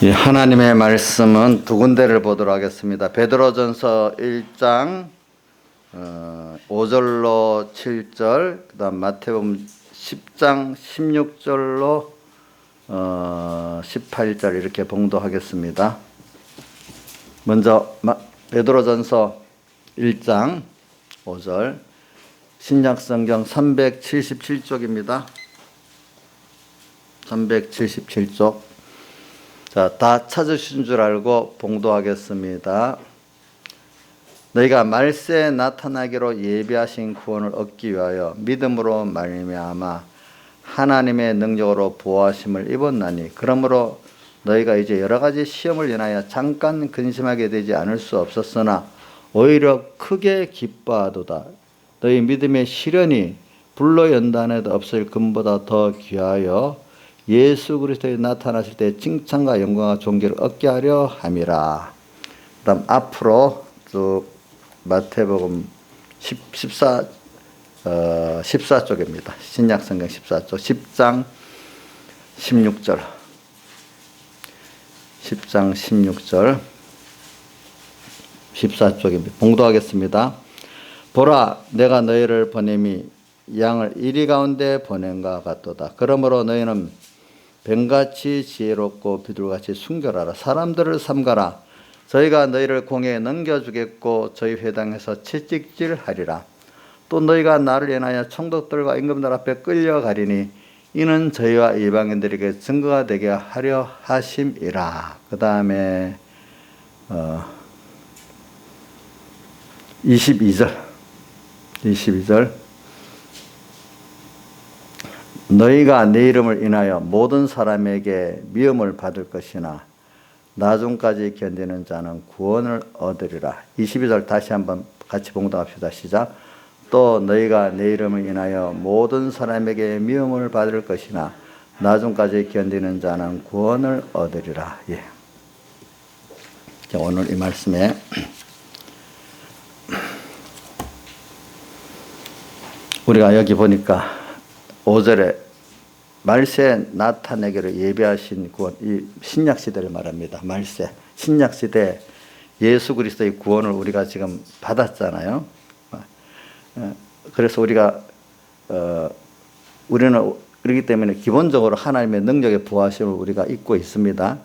예, 하나님의 말씀은 두 군데를 보도록 하겠습니다. 베드로전서 1장 5절로 7절, 그다음 마태복음 10장 16절로 18절 이렇게 봉독하겠습니다. 먼저 베드로전서 1장 5절, 신약성경 377쪽입니다. 377쪽. 자, 다 찾으신 줄 알고 봉독하겠습니다. 너희가 말세에 나타나기로 예비하신 구원을 얻기 위하여 믿음으로 말미암아 하나님의 능력으로 보호하심을 입었나니, 그러므로 너희가 이제 여러 가지 시험을 인하여 잠깐 근심하게 되지 않을 수 없었으나 오히려 크게 기뻐하도다. 너희 믿음의 시련이 불로 연단해도 없을 금보다 더 귀하여 예수 그리스도에 나타나실 때 칭찬과 영광과 존귀를 얻게 하려 함이라. 그다음 앞으로 쭉 마태복음 14쪽입니다. 신약성경 14쪽 10장 16절 10장 16절 14쪽입니다. 봉독하겠습니다. 보라, 내가 너희를 보냄이 양을 이리 가운데 보낸과 같도다. 그러므로 너희는 뱀같이 지혜롭고 비둘같이 순결하라. 사람들을 삼가라. 저희가 너희를 공회에 넘겨주겠고 저희 회당에서 채찍질하리라. 또 너희가 나를 인하여 총독들과 임금들 앞에 끌려가리니 이는 저희와 이방인들에게 증거가 되게 하려 하심이라. 그 다음에 22절 너희가 내 이름을 인하여 모든 사람에게 미움을 받을 것이나 나중까지 견디는 자는 구원을 얻으리라. 22절 다시 한번 같이 봉독합시다. 시작. 또 너희가 내 이름을 인하여 모든 사람에게 미움을 받을 것이나 나중까지 견디는 자는 구원을 얻으리라. 예. 자, 오늘 이 말씀에 우리가 여기 보니까 5절에 말세에 나타내기를 예비하신 구원, 이 신약시대를 말합니다. 말세, 신약시대 예수 그리스도의 구원을 우리가 지금 받았잖아요. 그래서 우리는 그렇기 때문에 기본적으로 하나님의 능력의 부하심을 우리가 잊고 있습니다.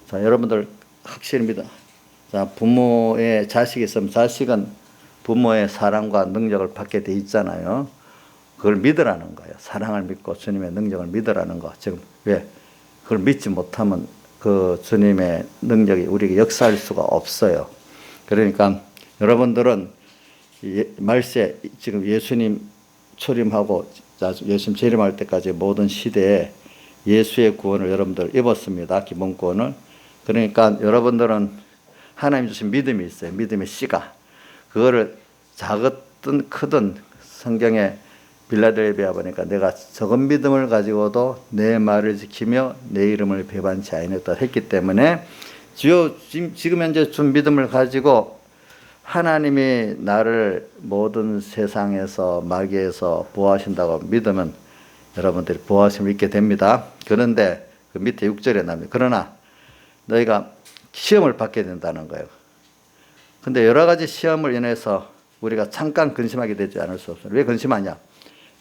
자, 여러분들 확실합니다. 자, 부모의 자식이 있으면 자식은 부모의 사랑과 능력을 받게 돼 있잖아요. 그걸 믿으라는 거예요. 사랑을 믿고 주님의 능력을 믿으라는 거. 지금 왜? 그걸 믿지 못하면 그 주님의 능력이 우리에게 역사할 수가 없어요. 그러니까 여러분들은 말세 지금 예수님 초림하고 예수님 재림할 때까지 모든 시대에 예수의 구원을 여러분들 입었습니다. 기본 구원을. 그러니까 여러분들은 하나님 주신 믿음이 있어요. 믿음의 씨가. 그거를 작든 크든 성경에 빌라델비아 보니까 내가 적은 믿음을 가지고도 내 말을 지키며 내 이름을 배반치 아니했다 했기 때문에 주요 지금 현재 준 믿음을 가지고 하나님이 나를 모든 세상에서 마귀에서 보호하신다고 믿으면 여러분들이 보호하심을 잊게 됩니다. 그런데 그 밑에 6절에 나옵니다. 그러나 너희가 시험을 받게 된다는 거예요. 근데 여러 가지 시험을 인해서 우리가 잠깐 근심하게 되지 않을 수 없어요. 왜 근심하냐?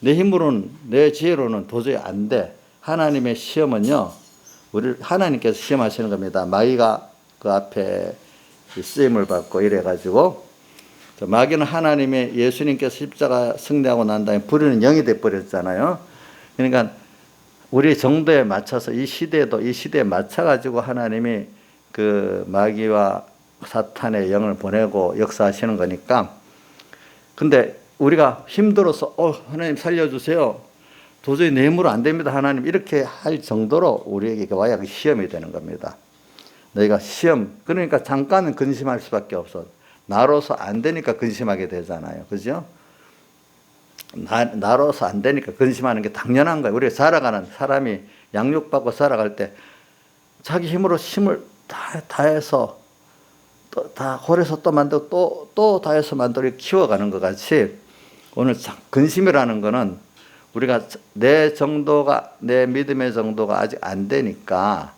내 힘으로는, 내 지혜로는 도저히 안 돼. 하나님의 시험은요, 우리를 하나님께서 시험하시는 겁니다. 마귀가 그 앞에 쓰임을 받고 이래가지고, 마귀는 하나님의 예수님께서 십자가 승리하고 난 다음에 부리는 영이 돼버렸잖아요. 그러니까 우리 정도에 맞춰서 이 시대에 맞춰가지고 하나님이 그 마귀와 사탄의 영을 보내고 역사하시는 거니까. 근데 우리가 힘들어서 하나님 살려주세요. 도저히 내 힘으로 안 됩니다. 하나님 이렇게 할 정도로 우리에게 와야 그 시험이 되는 겁니다. 너희가 시험, 그러니까 잠깐은 근심할 수밖에 없어. 나로서 안 되니까 근심하게 되잖아요. 그죠? 나로서 안 되니까 근심하는 게 당연한 거예요. 우리가 살아가는 사람이 양육받고 살아갈 때 자기 힘으로 힘을 다해서 다 홀에서 또 만들고 또 다해서 만들고 키워가는 것 같이 오늘 근심이라는 거는 우리가 내 믿음의 정도가 아직 안 되니까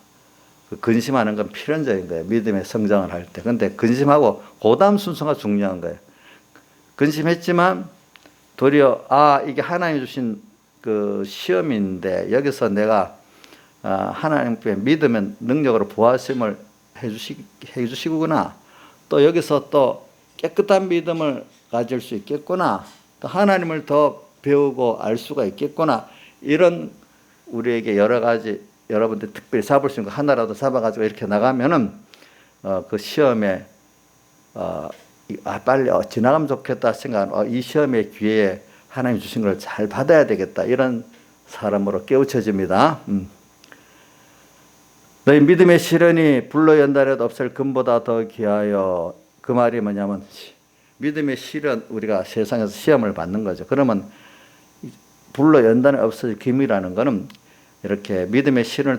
그 근심하는 건 필연적인 거예요. 믿음의 성장을 할 때. 근데 근심하고 그다음 순서가 중요한 거예요. 근심했지만 도리어 이게 하나님 주신 그 시험인데 여기서 내가 하나님께 믿으면 능력으로 부하심을 해주시구나. 또 여기서 또 깨끗한 믿음을 가질 수 있겠구나. 또 하나님을 더 배우고 알 수가 있겠구나. 이런 우리에게 여러 가지 여러분들 특별히 잡을 수 있는 거 하나라도 잡아가지고 이렇게 나가면은 그 시험에 빨리 지나가면 좋겠다 생각하는 이 시험의 기회에 하나님 주신 걸 잘 받아야 되겠다 이런 사람으로 깨우쳐집니다. 너희 믿음의 시련이 불로 연단해도 없을 금보다 더 귀하여. 그 말이 뭐냐면 믿음의 시련 우리가 세상에서 시험을 받는 거죠. 그러면 불로 연단에 없을 금이라는 거는 이렇게 믿음의 시련을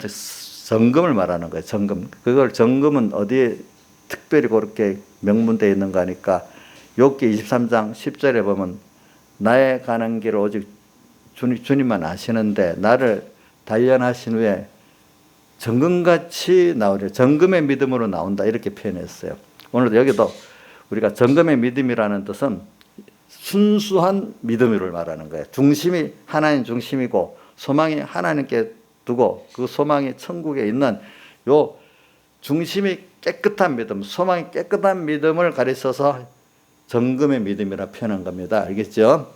정금을 말하는 거예요. 정금. 그걸 정금은 어디에 특별히 그렇게 명문되어 있는가 하니까 욥기 23장 10절에 보면 나의 가는 길을 오직 주님만 아시는데 나를 단련하신 후에 정금같이 나오려. 정금의 믿음으로 나온다 이렇게 표현했어요. 오늘도 여기도 우리가 정금의 믿음이라는 뜻은 순수한 믿음을 말하는 거예요. 중심이 하나님 중심이고 소망이 하나님께 두고 그 소망이 천국에 있는 요 중심이 깨끗한 믿음, 소망이 깨끗한 믿음을 가리켜서 정금의 믿음이라 표현한 겁니다. 알겠죠?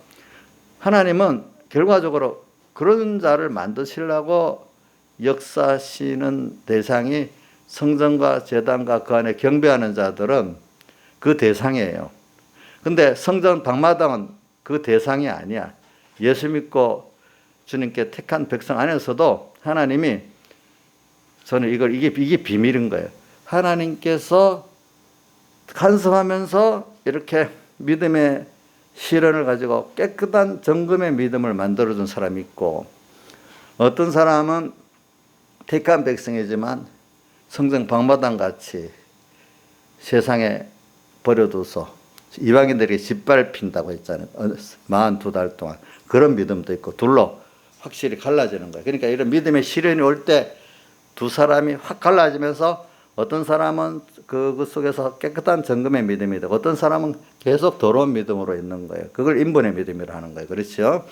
하나님은 결과적으로 그런 자를 만드시려고 역사하시는 대상이 성전과 제단과 그 안에 경배하는 자들은 그 대상이에요. 근데 성전 방마당은 그 대상이 아니야. 예수 믿고 주님께 택한 백성 안에서도 하나님이 저는 이게 비밀인 거예요. 하나님께서 간섭하면서 이렇게 믿음의 시련을 가지고 깨끗한 정금의 믿음을 만들어준 사람이 있고 어떤 사람은 택한 백성이지만 성전 방마당 같이 세상에 버려둬서 이방인들이 짓밟힌다고 했잖아요. 42달 동안. 그런 믿음도 있고 둘로 확실히 갈라지는 거예요. 그러니까 이런 믿음의 시련이 올 때 두 사람이 확 갈라지면서 어떤 사람은 그 속에서 깨끗한 정금의 믿음이 되고 어떤 사람은 계속 더러운 믿음으로 있는 거예요. 그걸 인본의 믿음이라 하는 거예요. 그렇죠?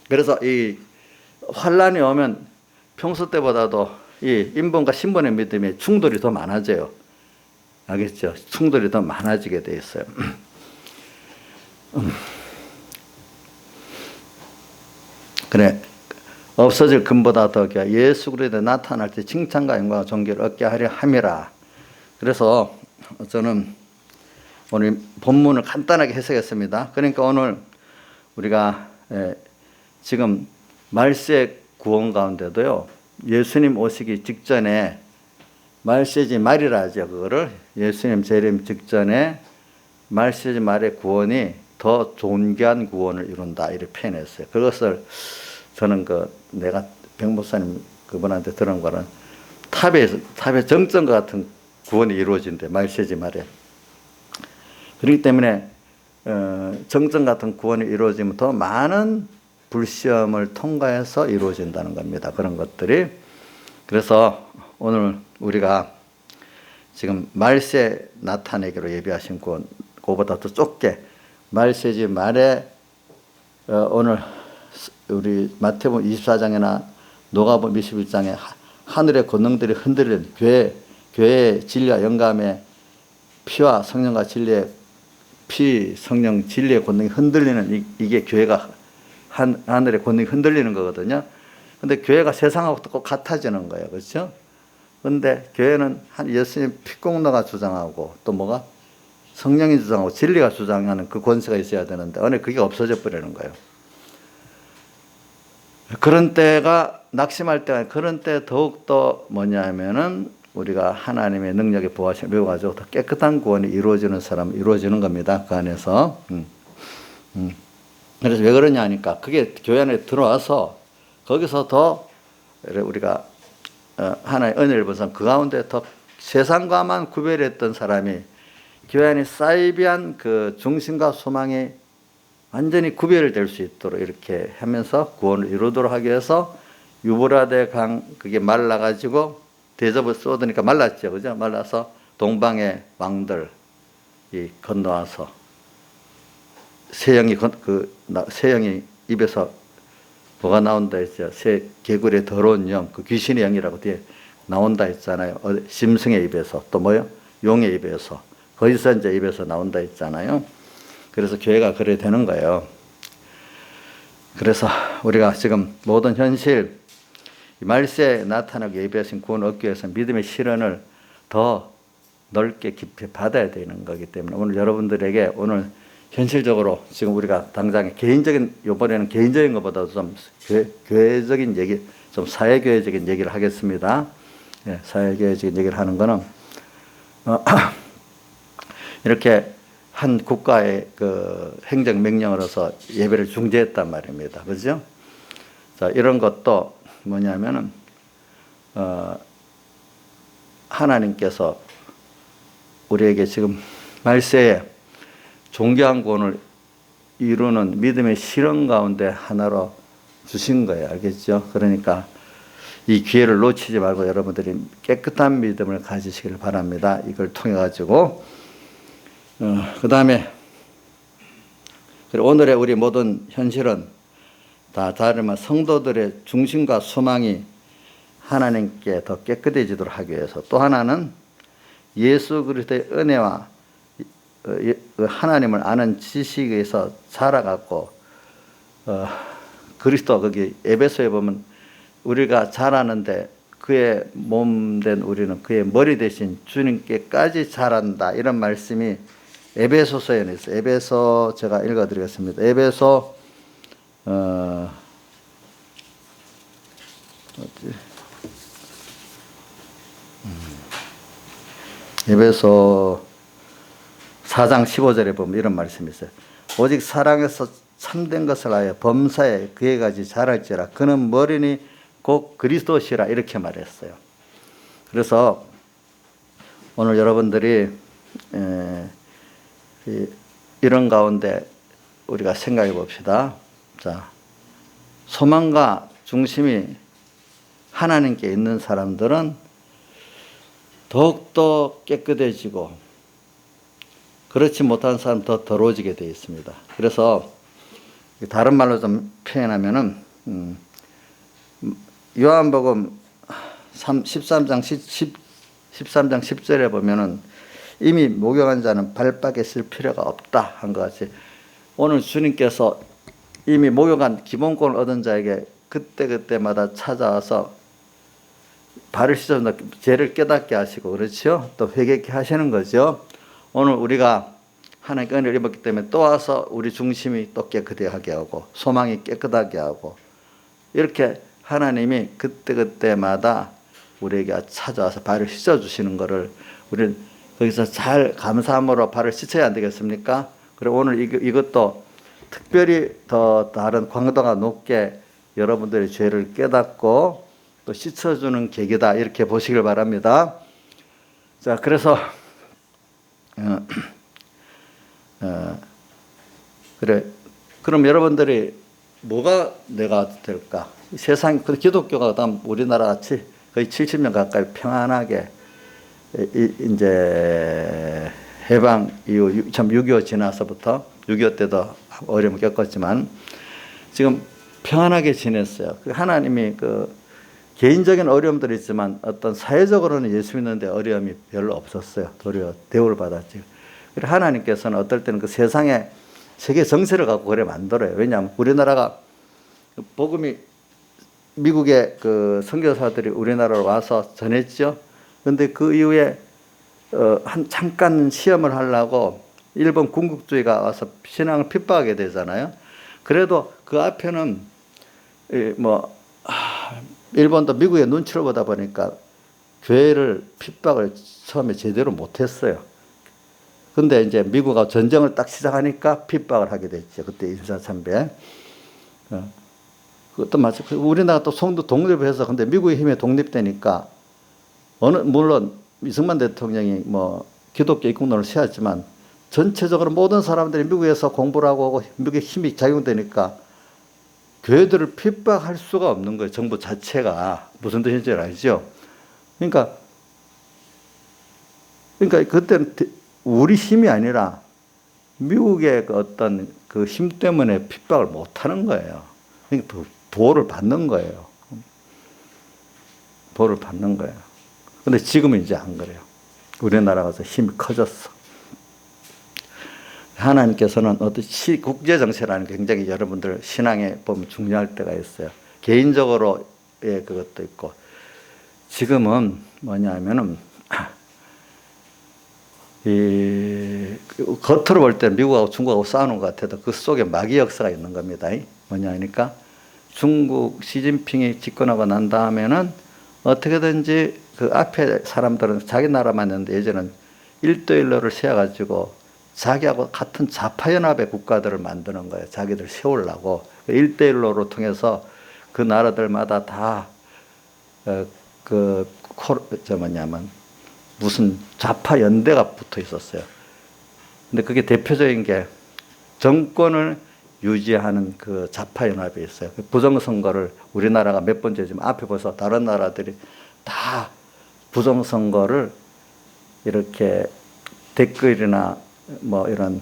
그래서 이 환란이 오면 평소 때보다도 이 인본과 신본의 믿음의 충돌이 더 많아져요. 알겠죠? 충돌이 더 많아지게 돼 있어요. 그래, 없어질 금보다 더 귀하 예수 그리스도에 나타날 때 칭찬과 영광과 존귀를 얻게 하려 함이라. 그래서 저는 오늘 본문을 간단하게 해석했습니다. 그러니까 오늘 우리가 지금 말세 구원 가운데도요, 예수님 오시기 직전에 말세지 말이라 하죠. 그거를 예수님 재림 직전에 말세지 말의 구원이 더 존귀한 구원을 이룬다 이렇게 표현했어요. 그것을 저는 내가 백목사님 그분한테 들은 거는 탑의 정점과 같은 구원이 이루어진대 말세지 말에. 그렇기 때문에 정점 같은 구원이 이루어지면 더 많은 불시험을 통과해서 이루어진다는 겁니다. 그런 것들이. 그래서 오늘 우리가 지금 말세 나타내기로 예비하신 구원, 그보다 더 좁게 말세지 말에 오늘 우리 마태복음 24장이나 누가복음 21장에 하늘의 권능들이 흔들린 교회의 진리와 영감의 피와 성령과 진리의 성령 진리의 권능이 흔들리는 이게 교회가 하늘의 권능이 흔들리는 거거든요. 근데 교회가 세상하고 꼭 같아지는 거예요. 그렇죠? 근데 교회는 예수님 피공로가 주장하고 또 뭐가 성령이 주장하고 진리가 주장하는 그 권세가 있어야 되는데 오늘 그게 없어져 버리는 거예요. 그런 때가 낙심할 때가 그런 때 더욱더 뭐냐면은 우리가 하나님의 능력에 부하심을 배워가지고 더 깨끗한 구원이 이루어지는 사람 이루어지는 겁니다. 그 안에서. 그래서 왜 그러냐 하니까 그게 교회 안에 들어와서 거기서 더 우리가 하나의 은혜를 본선 그 가운데 더 세상과만 구별했던 사람이 교회 안에 사이비한 그 중심과 소망이 완전히 구별될 수 있도록 이렇게 하면서 구원을 이루도록 하기 위해서 유브라데 강 그게 말라가지고 대접을 쏟으니까 말랐죠. 그죠? 말라서 동방의 왕들 이 건너와서 새형이 입에서 뭐가 나온다 했죠. 새 개구리의 더러운 영, 그 귀신의 영이라고 뒤에 나온다 했잖아요. 심승의 입에서 또 뭐요? 용의 입에서 거짓선지자 입에서 나온다 했잖아요. 그래서 교회가 그래 되는 거예요. 그래서 우리가 지금 모든 현실 말세에 나타나고 예비하신 구원을 얻기 위해서 믿음의 실현을 더 넓게 깊이 받아야 되는 거기 때문에 오늘 여러분들에게 오늘 현실적으로 지금 우리가 당장 개인적인, 이번에는 개인적인 것보다도 좀 교회적인 얘기, 좀 사회교회적인 얘기를 하겠습니다. 예, 사회교회적인 얘기를 하는 거는 이렇게 한 국가의 그 행정명령으로서 예배를 중지했단 말입니다. 그죠? 자, 이런 것도 뭐냐면은, 하나님께서 우리에게 지금 말세에 존귀한 구원을 이루는 믿음의 실현 가운데 하나로 주신 거예요. 알겠죠? 그러니까 이 기회를 놓치지 말고 여러분들이 깨끗한 믿음을 가지시길 바랍니다. 이걸 통해 가지고 그 다음에 오늘의 우리 모든 현실은 다 다르면 성도들의 중심과 소망이 하나님께 더 깨끗해지도록 하기 위해서, 또 하나는 예수 그리스도의 은혜와 하나님을 아는 지식에서 자라갖고 그리스도, 거기 에베소에 보면 우리가 자라는데 그의 몸 된 우리는 그의 머리 대신 주님께까지 자란다, 이런 말씀이 에베소서에 있어요. 에베소 제가 읽어드리겠습니다. 에베소 에베소 4장 15절에 보면 이런 말씀이 있어요. 오직 사랑에서 참된 것을 하여 범사에 그에 가지 자랄지라 그는 머리니 곧 그리스도시라, 이렇게 말했어요. 그래서 오늘 여러분들이 이런 가운데 우리가 생각해 봅시다. 자, 소망과 중심이 하나님께 있는 사람들은 더욱더 깨끗해지고, 그렇지 못한 사람 더 더러워지게 되어 있습니다. 그래서 다른 말로 좀 표현하면은 요한복음 13장 10절에 보면은 이미 목욕한 자는 발밖에 쓸 필요가 없다 한 것 같이, 오늘 주님께서 이미 목욕한 기본권을 얻은 자에게 그때그때마다 찾아와서 발을 씻어준다, 죄를 깨닫게 하시고, 그렇죠? 또 회개케 하시는 거죠. 오늘 우리가 하나님께 은혜를 입었기 때문에 또 와서 우리 중심이 또 깨끗하게 하고 소망이 깨끗하게 하고, 이렇게 하나님이 그때그때마다 우리에게 찾아와서 발을 씻어주시는 것을 우리는 거기서 잘 감사함으로 발을 씻어야 안 되겠습니까? 그리고 오늘 이것도 특별히 더 다른 광도가 높게 여러분들의 죄를 깨닫고 또 씻어주는 계기다, 이렇게 보시길 바랍니다. 자, 그래서 그래, 그럼 여러분들이 뭐가 내가 될까? 세상, 기독교가 다음 우리나라 같이 거의 70년 가까이 평안하게 이제 해방 이후 참 6.25 지나서부터, 6.25 때도 어려움을 겪었지만 지금 평안하게 지냈어요. 하나님이 그 개인적인 어려움들이 있지만 어떤 사회적으로는 예수 믿는데 어려움이 별로 없었어요. 도리어 대우를 받았지. 그리고 하나님께서는 어떨 때는 그 세상에 세계 정세를 갖고 그래 만들어요. 왜냐하면 우리나라가 복음이, 미국의 그 선교사들이 우리나라로 와서 전했죠. 그런데 그 이후에 잠깐 시험을 하려고 일본 군국주의가 와서 신앙을 핍박하게 되잖아요. 그래도 그 앞에는 일본도 미국의 눈치를 보다 보니까 교회를 핍박을 처음에 제대로 못했어요. 근데 이제 미국가 전쟁을 딱 시작하니까 핍박을 하게 됐죠. 그때 인사참배. 그것도 마찬가지. 우리나라 또 성도 독립해서, 근데 미국의 힘에 독립되니까 물론 이승만 대통령이 기독교 입국론을 세웠지만 전체적으로 모든 사람들이 미국에서 공부를 하고 미국의 힘이 작용되니까 교회들을 핍박할 수가 없는 거예요. 정부 자체가. 무슨 뜻인지 알죠? 그러니까 그때는 우리 힘이 아니라 미국의 그 어떤 그 힘 때문에 핍박을 못 하는 거예요. 그러니까 보호를 받는 거예요. 보호를 받는 거예요. 근데 지금은 이제 안 그래요. 우리나라가 힘이 커졌어. 하나님께서는 어떤 국제정세라는 게 굉장히 여러분들 신앙에 보면 중요할 때가 있어요. 개인적으로의 그것도 있고, 지금은 뭐냐면은, 겉으로 볼 때 미국하고 중국하고 싸우는 것 같아도 그 속에 마귀 역사가 있는 겁니다. 뭐냐 하니까 중국 시진핑이 집권하고 난 다음에는 어떻게든지 그 앞에 사람들은 자기 나라만 있는데 예전엔 1대1로를 세워가지고 자기하고 같은 자파연합의 국가들을 만드는 거예요. 자기들 세우려고. 1대1로를 통해서 그 나라들마다 다 무슨 좌파 연대가 붙어 있었어요. 근데 그게 대표적인 게 정권을 유지하는 그 좌파 연합이 있어요. 부정선거를 우리나라가 몇 번째 지금 앞에 보서 다른 나라들이 다 부정선거를 이렇게 댓글이나 뭐 이런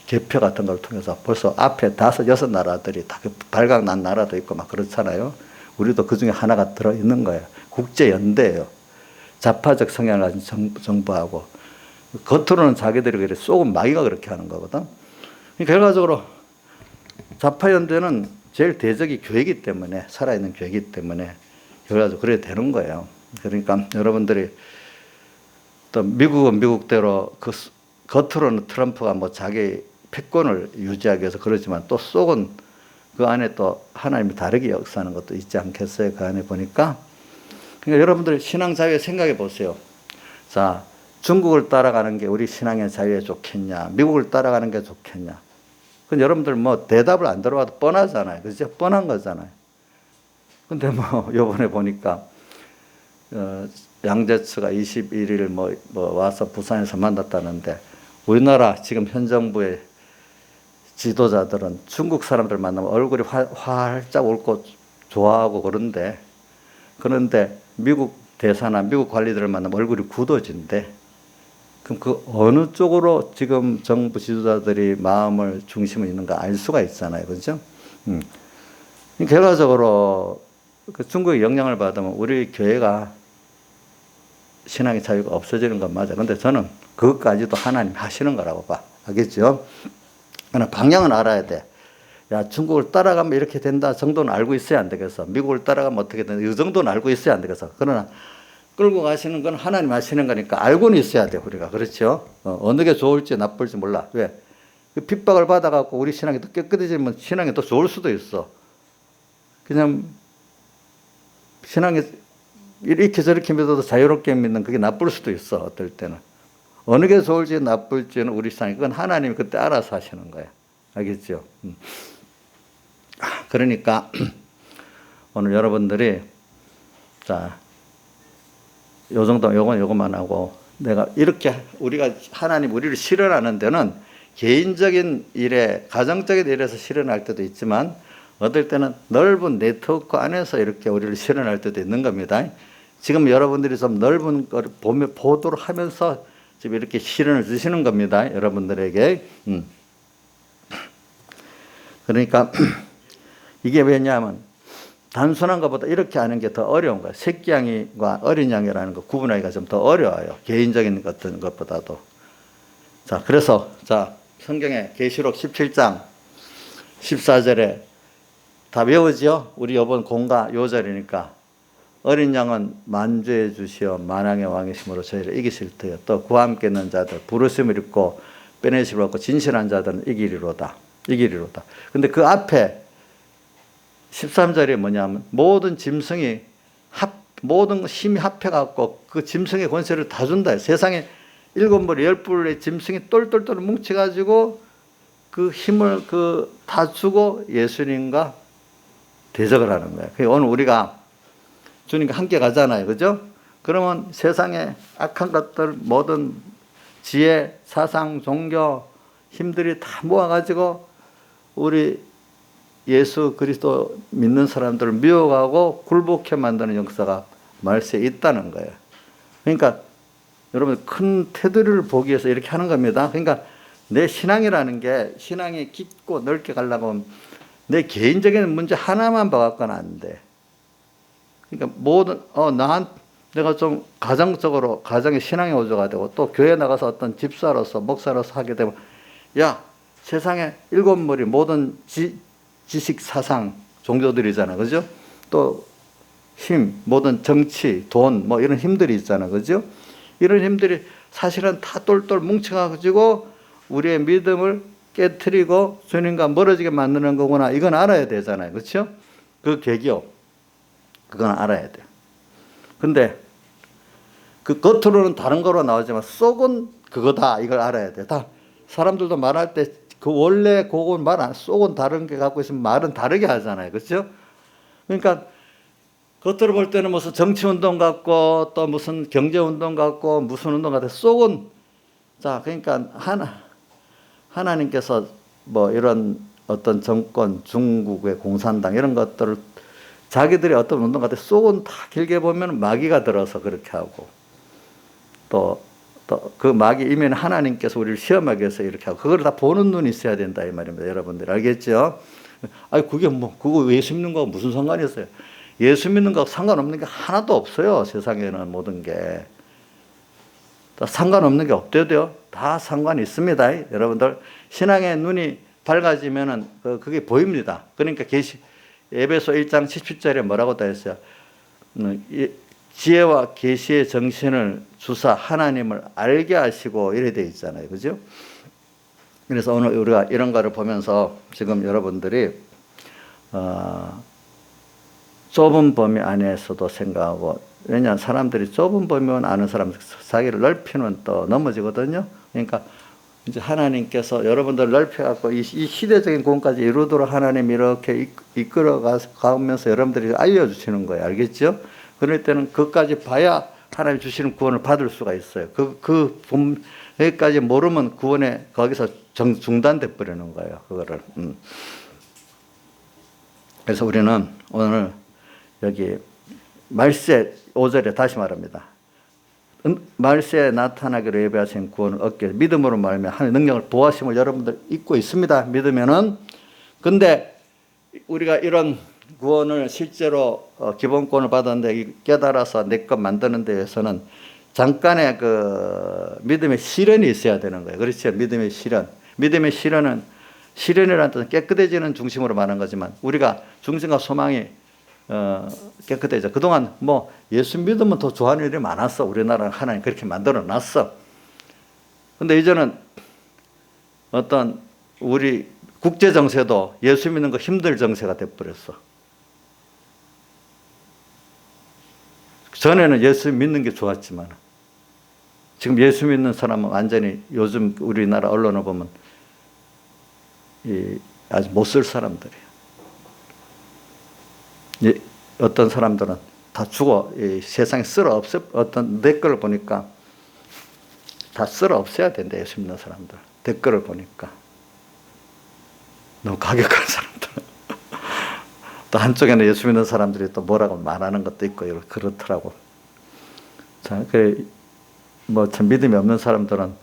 개표 같은 걸 통해서 벌써 앞에 5, 6나라들이 다 발각 난 나라도 있고 막 그렇잖아요. 우리도 그 중에 하나가 들어있는 거예요. 국제연대예요. 좌파적 성향을 가진 정부하고 겉으로는 자기들이 그래 속은 마귀가 그렇게 하는 거거든. 결과적으로 좌파연대는 제일 대적이 교회이기 때문에 살아있는 교회이기 때문에 결과적으로 그래 되는 거예요. 그러니까 여러분들이 또 미국은 미국대로 그 겉으로는 트럼프가 뭐 자기 패권을 유지하기 위해서 그러지만 또 속은 그 안에 또 하나님이 다르게 역사하는 것도 있지 않겠어요? 그 안에 보니까. 그러니까 여러분들 신앙 자유에 생각해 보세요. 자, 중국을 따라가는 게 우리 신앙의 자유에 좋겠냐? 미국을 따라가는 게 좋겠냐? 그건 여러분들 뭐 대답을 안 들어봐도 뻔하잖아요. 그죠? 뻔한 거잖아요. 근데 뭐 요번에 보니까 양재츠가 21일 뭐 와서 부산에서 만났다는데 우리나라 지금 현 정부의 지도자들은 중국 사람들 만나면 얼굴이 활짝 웃고 좋아하고 그런데 미국 대사나 미국 관리들을 만나면 얼굴이 굳어진대. 그럼 그 어느 쪽으로 지금 정부 지도자들이 마음을 중심을 있는가 알 수가 있잖아요. 그죠? 결과적으로 그 중국의 영향을 받으면 우리 교회가 신앙의 자유가 없어지는 건 맞아. 근데 저는 그것까지도 하나님 하시는 거라고 봐. 알겠죠? 그러나 방향은 알아야 돼. 야, 중국을 따라가면 이렇게 된다 정도는 알고 있어야 안 되겠어. 미국을 따라가면 어떻게 된다. 이 정도는 알고 있어야 안 되겠어. 그러나 끌고 가시는 건 하나님 하시는 거니까 알고는 있어야 돼, 우리가. 그렇죠? 어느 게 좋을지 나쁠지 몰라. 왜? 그 핍박을 받아갖고 우리 신앙이 더 깨끗해지면 신앙이 더 좋을 수도 있어. 그냥 신앙이 이렇게 저렇게 믿어도 자유롭게 믿는 그게 나쁠 수도 있어, 어떨 때는. 어느 게 좋을지 나쁠지는 우리 신앙이, 그건 하나님이 그때 알아서 하시는 거야. 알겠죠? 그러니까 오늘 여러분들이 자, 요 정도, 요것만 하고 내가 이렇게 우리가 하나님 우리를 실현하는 데는 개인적인 일에, 가정적인 일에서 실현할 때도 있지만 어떨 때는 넓은 네트워크 안에서 이렇게 우리를 실현할 때도 있는 겁니다. 지금 여러분들이 좀 넓은 걸 보도를 하면서 지금 이렇게 실현을 주시는 겁니다. 여러분들에게. 그러니까 이게 왜냐하면 단순한 것보다 이렇게 하는 게 더 어려운 거예요. 새끼 양과 어린 양이라는 거 구분하기가 좀 더 어려워요. 개인적인 같은 것보다도. 자, 그래서 자, 성경에 계시록 17장 14절에 다 외우지요? 우리 이번 공가 요절이니까 어린 양은 만주해 주시어 만왕의 왕이심으로 저희를 이기실 터요. 또 그와 함께 있는 자들 부르심을 입고 빼내심을 얻고 진실한 자들은 이기리로다. 이기리로다. 근데 그 앞에 13절이 뭐냐면 모든 짐승이 모든 힘이 합해갖고 그 짐승의 권세를 다 준다. 세상에 7무리 10뿔의 짐승이 똘똘똘 뭉쳐가지고 그 힘을 다 주고 예수님과 대적을 하는 거예요. 오늘 우리가 주님과 함께 가잖아요. 그죠? 그러면 세상에 악한 것들, 모든 지혜, 사상, 종교, 힘들이 다 모아가지고 우리 예수 그리스도 믿는 사람들을 미워하고 굴복해 만드는 역사가 말세에 있다는 거예요. 그러니까 여러분 큰 테두리를 보기 위해서 이렇게 하는 겁니다. 그러니까 내 신앙이라는 게 신앙이 깊고 넓게 가려면 내 개인적인 문제 하나만 봐갖고는 안 돼. 그러니까 모든 내가 좀 가정적으로 가정의 신앙의 오조가 되고 또 교회 나가서 어떤 집사로서 목사로서 하게 되면 야 세상에 일곱 머리 모든 지식 사상 종교들이잖아, 그죠? 또 힘, 모든 정치, 돈 뭐 이런 힘들이 있잖아, 그죠? 이런 힘들이 사실은 다 똘똘 뭉쳐가지고 우리의 믿음을 깨트리고 주님과 멀어지게 만드는 거구나. 이건 알아야 되잖아요, 그렇죠? 그 계기요. 그건 알아야 돼. 근데 그 겉으로는 다른 거로 나오지만 속은 그거다. 이걸 알아야 돼. 다 사람들도 말할 때 그 원래 그건 속은 다른 게 갖고 있으면 말은 다르게 하잖아요, 그렇죠? 그러니까 겉으로 볼 때는 무슨 정치운동 같고 또 무슨 경제운동 같고 무슨 운동 같아. 속은 그러니까 하나님께서 뭐 이런 어떤 정권, 중국의 공산당 이런 것들을 자기들이 어떤 운동 같아. 속은 다 길게 보면 마귀가 들어서 그렇게 하고 또 그 마귀 이면 하나님께서 우리를 시험하기 위해서 이렇게 하고 그걸 다 보는 눈이 있어야 된다 이 말입니다. 여러분들 알겠죠? 아니 그게 그거 예수 믿는 거하고 무슨 상관이 있어요? 예수 믿는 거하고 상관없는 게 하나도 없어요. 세상에는 모든 게 다 상관없는 게 없대요. 다 상관이 있습니다. 여러분들 신앙의 눈이 밝아지면은 그게 보입니다. 그러니까 에베소 1장 17절에 뭐라고 다 했어요? 지혜와 계시의 정신을 주사 하나님을 알게 하시고 이래 돼 있잖아요, 그죠? 그래서 오늘 우리가 이런 거를 보면서 지금 여러분들이 좁은 범위 안에서도 생각하고, 왜냐하면 사람들이 좁은 범위만 아는 사람 자기를 넓히면 또 넘어지거든요. 그러니까 이제 하나님께서 여러분들 넓혀갖고 이 시대적인 구원까지 이루도록 하나님 이렇게 이끌어 가면서 여러분들이 알려주시는 거예요. 알겠죠? 그럴 때는 그것까지 봐야 하나님 주시는 구원을 받을 수가 있어요. 여기까지 모르면 구원에 거기서 중단돼 버리는 거예요. 그거를. 그래서 우리는 오늘 여기 말세 5절에 다시 말합니다. 말세에 나타나기로 예배하신 구원을 얻게 믿음으로 말하면 하나님의 능력을 보하심을 여러분들 잊고 있습니다. 믿으면은. 근데 우리가 이런 구원을 실제로 기본권을 받았는데 깨달아서 내 것 만드는 데에서는 잠깐의 그 믿음의 시련이 있어야 되는 거예요. 그렇죠? 믿음의 시련. 믿음의 시련이라는 뜻은 깨끗해지는 중심으로 말하는 거지만 우리가 중심과 소망이 깨끗해져. 그동안 예수 믿으면 더 좋아하는 일이 많았어. 우리나라는 하나님 그렇게 만들어 놨어. 근데 이제는 어떤 우리 국제 정세도 예수 믿는 거 힘들 정세가 돼버렸어. 전에는 예수 믿는 게 좋았지만 지금 예수 믿는 사람은 완전히 요즘 우리나라 언론을 보면 아주 못 쓸 사람들이에요. 어떤 사람들은 다 죽어. 세상에 쓸어 없어. 어떤 댓글을 보니까 다 쓸어 없애야 된다. 예수 믿는 사람들. 댓글을 보니까. 너무 가격한 사람들. 또 한쪽에는 예수 믿는 사람들이 또 뭐라고 말하는 것도 있고, 그렇더라고. 자, 참 믿음이 없는 사람들은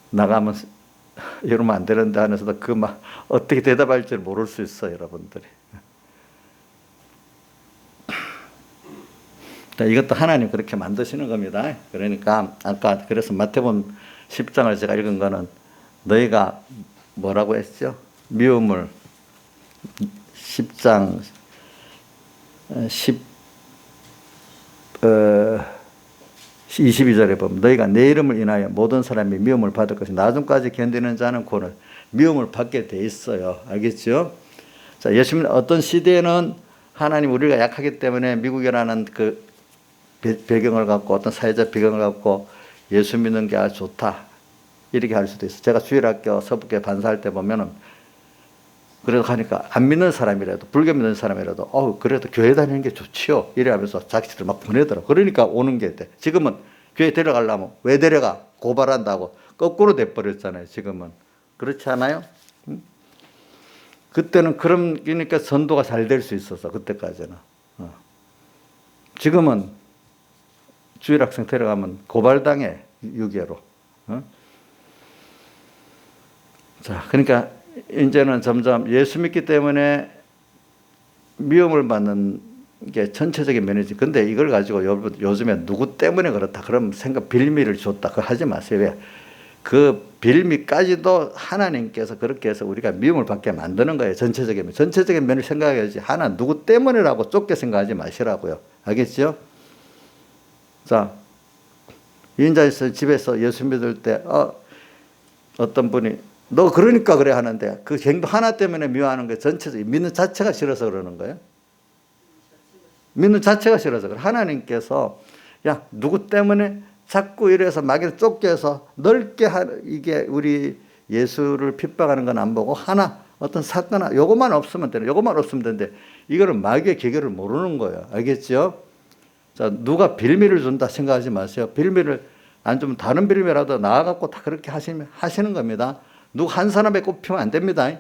나가면 이러면 안 되는데 하면서도 어떻게 대답할지 모를 수 있어요, 여러분들이. 이것도 하나님 그렇게 만드시는 겁니다. 그러니까 아까 그래서 마태복음 10장을 제가 읽은 거는 너희가 뭐라고 했죠? 미움을 10장 22절에 보면 너희가 내 이름을 인하여 모든 사람이 미움을 받을 것이 나중까지 견디는 자는 그는 미움을 받게 돼 있어요. 알겠죠? 자, 예수님 어떤 시대에는 하나님 우리가 약하기 때문에 미국이라는 그 배경을 갖고 어떤 사회적 배경을 갖고 예수 믿는 게 아주 좋다 이렇게 할 수도 있어. 제가 주일학교 서북교회 반사할 때 보면은 그래도 하니까 안 믿는 사람이라도 불교 믿는 사람이라도 그래도 교회 다니는 게 좋지요 이래 하면서 자기들 막 보내더라고. 그러니까 오는 게 돼. 지금은 교회 데려가려면 왜 데려가? 고발한다고 거꾸로 돼버렸잖아요. 지금은 그렇지 않아요? 그때는 그러니까 전도가 잘 될 수 있었어. 그때까지는. 지금은 주일학생 데려가면 고발당해, 유괴로. 어? 자, 그러니까 이제는 점점 예수 믿기 때문에 미움을 받는 게 전체적인 면이지. 근데 이걸 가지고 요즘에 누구 때문에 그렇다. 그럼 빌미를 줬다. 그거 하지 마세요. 왜? 그 빌미까지도 하나님께서 그렇게 해서 우리가 미움을 받게 만드는 거예요. 전체적인 면을 생각해야지. 하나 누구 때문이라고 좁게 생각하지 마시라고요. 알겠죠? 자, 인자에서 집에서 예수 믿을 때 어떤 분이 너 그러니까 그래 하는데 그 행동 하나 때문에 미워하는 게 전체적인 믿는 자체가 싫어서 그러는 거예요. 믿는 자체가 싫어서 그래. 하나님께서 야 누구 때문에 자꾸 이래서 마귀를 쫓게 해서 넓게 이게 우리 예수를 핍박하는 건 안 보고 하나 어떤 사건 요것만 없으면 되는 요것만 없으면 되는데 이거는 마귀의 계결을 모르는 거예요. 알겠죠? 자, 누가 빌미를 준다 생각하지 마세요. 빌미를 안 주면 다른 빌미라도 나와갖고 다 그렇게 하시는 겁니다. 누구 한 사람에 꼽히면 안 됩니다.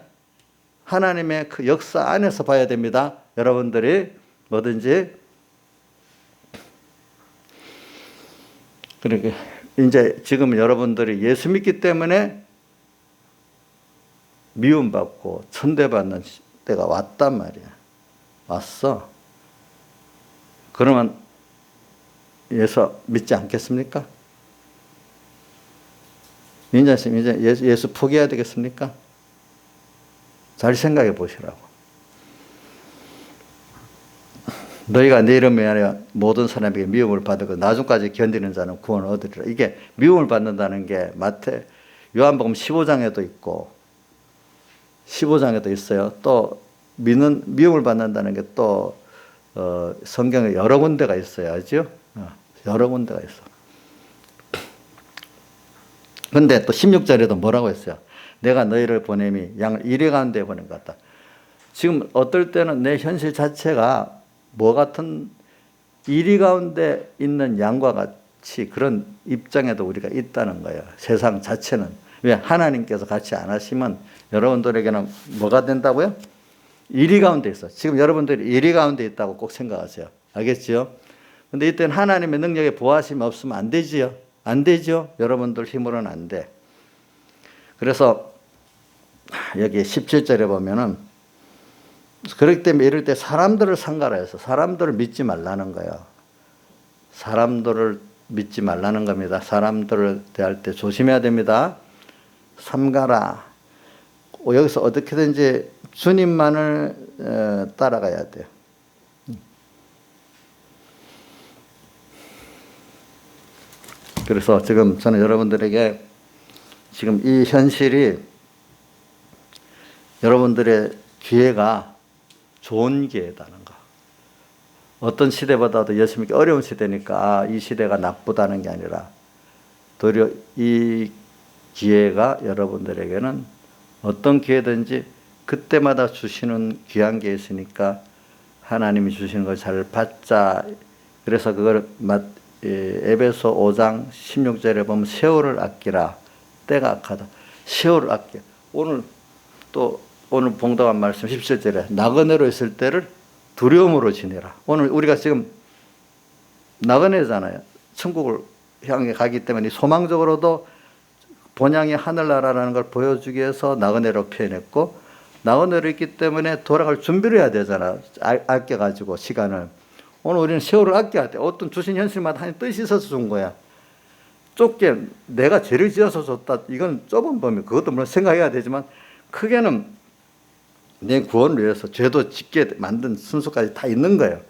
하나님의 그 역사 안에서 봐야 됩니다. 여러분들이 뭐든지. 그러니까 이제 지금 여러분들이 예수 믿기 때문에 미움받고 천대받는 때가 왔단 말이야. 왔어. 그러면 예수 믿지 않겠습니까? 민자님 이제 예수 포기해야 되겠습니까? 잘 생각해 보시라고. 너희가 내 이름에 아니라 모든 사람에게 미움을 받고 나중까지 견디는 자는 구원을 얻으리라. 이게 미움을 받는다는 게 요한복음 15장에도 있고 15장에도 있어요. 또 미움을 받는다는 게 또 성경에 여러 군데가 있어요. 알죠? 여러 군데가 있어. 근데 또 16절에도 뭐라고 했어요? 내가 너희를 보냄이 양을 이리 가운데 보낸 것 같다. 지금 어떨 때는 내 현실 자체가 뭐 같은 이리 가운데 있는 양과 같이 그런 입장에도 우리가 있다는 거예요. 세상 자체는. 왜? 하나님께서 같이 안 하시면 여러분들에게는 뭐가 된다고요? 이리 가운데 있어. 지금 여러분들이 이리 가운데 있다고 꼭 생각하세요. 알겠지요? 근데 이때는 하나님의 능력에 보호하심이 없으면 안 되지요. 안 되죠. 여러분들 힘으로는 안 돼. 그래서 여기 17절에 보면은 그렇기 때문에 이럴 때 사람들을 상가라해서 사람들을 믿지 말라는 거예요. 사람들을 믿지 말라는 겁니다. 사람들을 대할 때 조심해야 됩니다. 삼가라. 여기서 어떻게든지 주님만을 따라가야 돼요. 그래서 지금 저는 여러분들에게 지금 이 현실이 여러분들의 기회가 좋은 기회다는 거. 어떤 시대보다도 예수 믿기 어려운 시대니까 이 시대가 나쁘다는 게 아니라 도리어 이 기회가 여러분들에게는 어떤 기회든지 그때마다 주시는 귀한 게 있으니까 하나님이 주시는 걸 잘 받자. 그래서 그걸 에베소 5장 16절에 보면 세월을 아끼라. 때가 악하다. 세월을 아껴. 오늘 봉독한 말씀 17절에 나그네로 있을 때를 두려움으로 지내라. 오늘 우리가 지금 나그네잖아요. 천국을 향해 가기 때문에 소망적으로도 본향의 하늘나라라는 걸 보여주기 위해서 나그네로 표현했고 나그네로 있기 때문에 돌아갈 준비를 해야 되잖아. 아껴가지고 시간을. 오늘 우리는 세월을 아껴야 돼. 어떤 주신 현실마다 하나님 뜻이 있어서 준 거야. 좁게 내가 죄를 지어서 줬다. 이건 좁은 범위. 그것도 물론 생각해야 되지만 크게는 내 구원을 위해서 죄도 짓게 만든 순서까지 다 있는 거예요.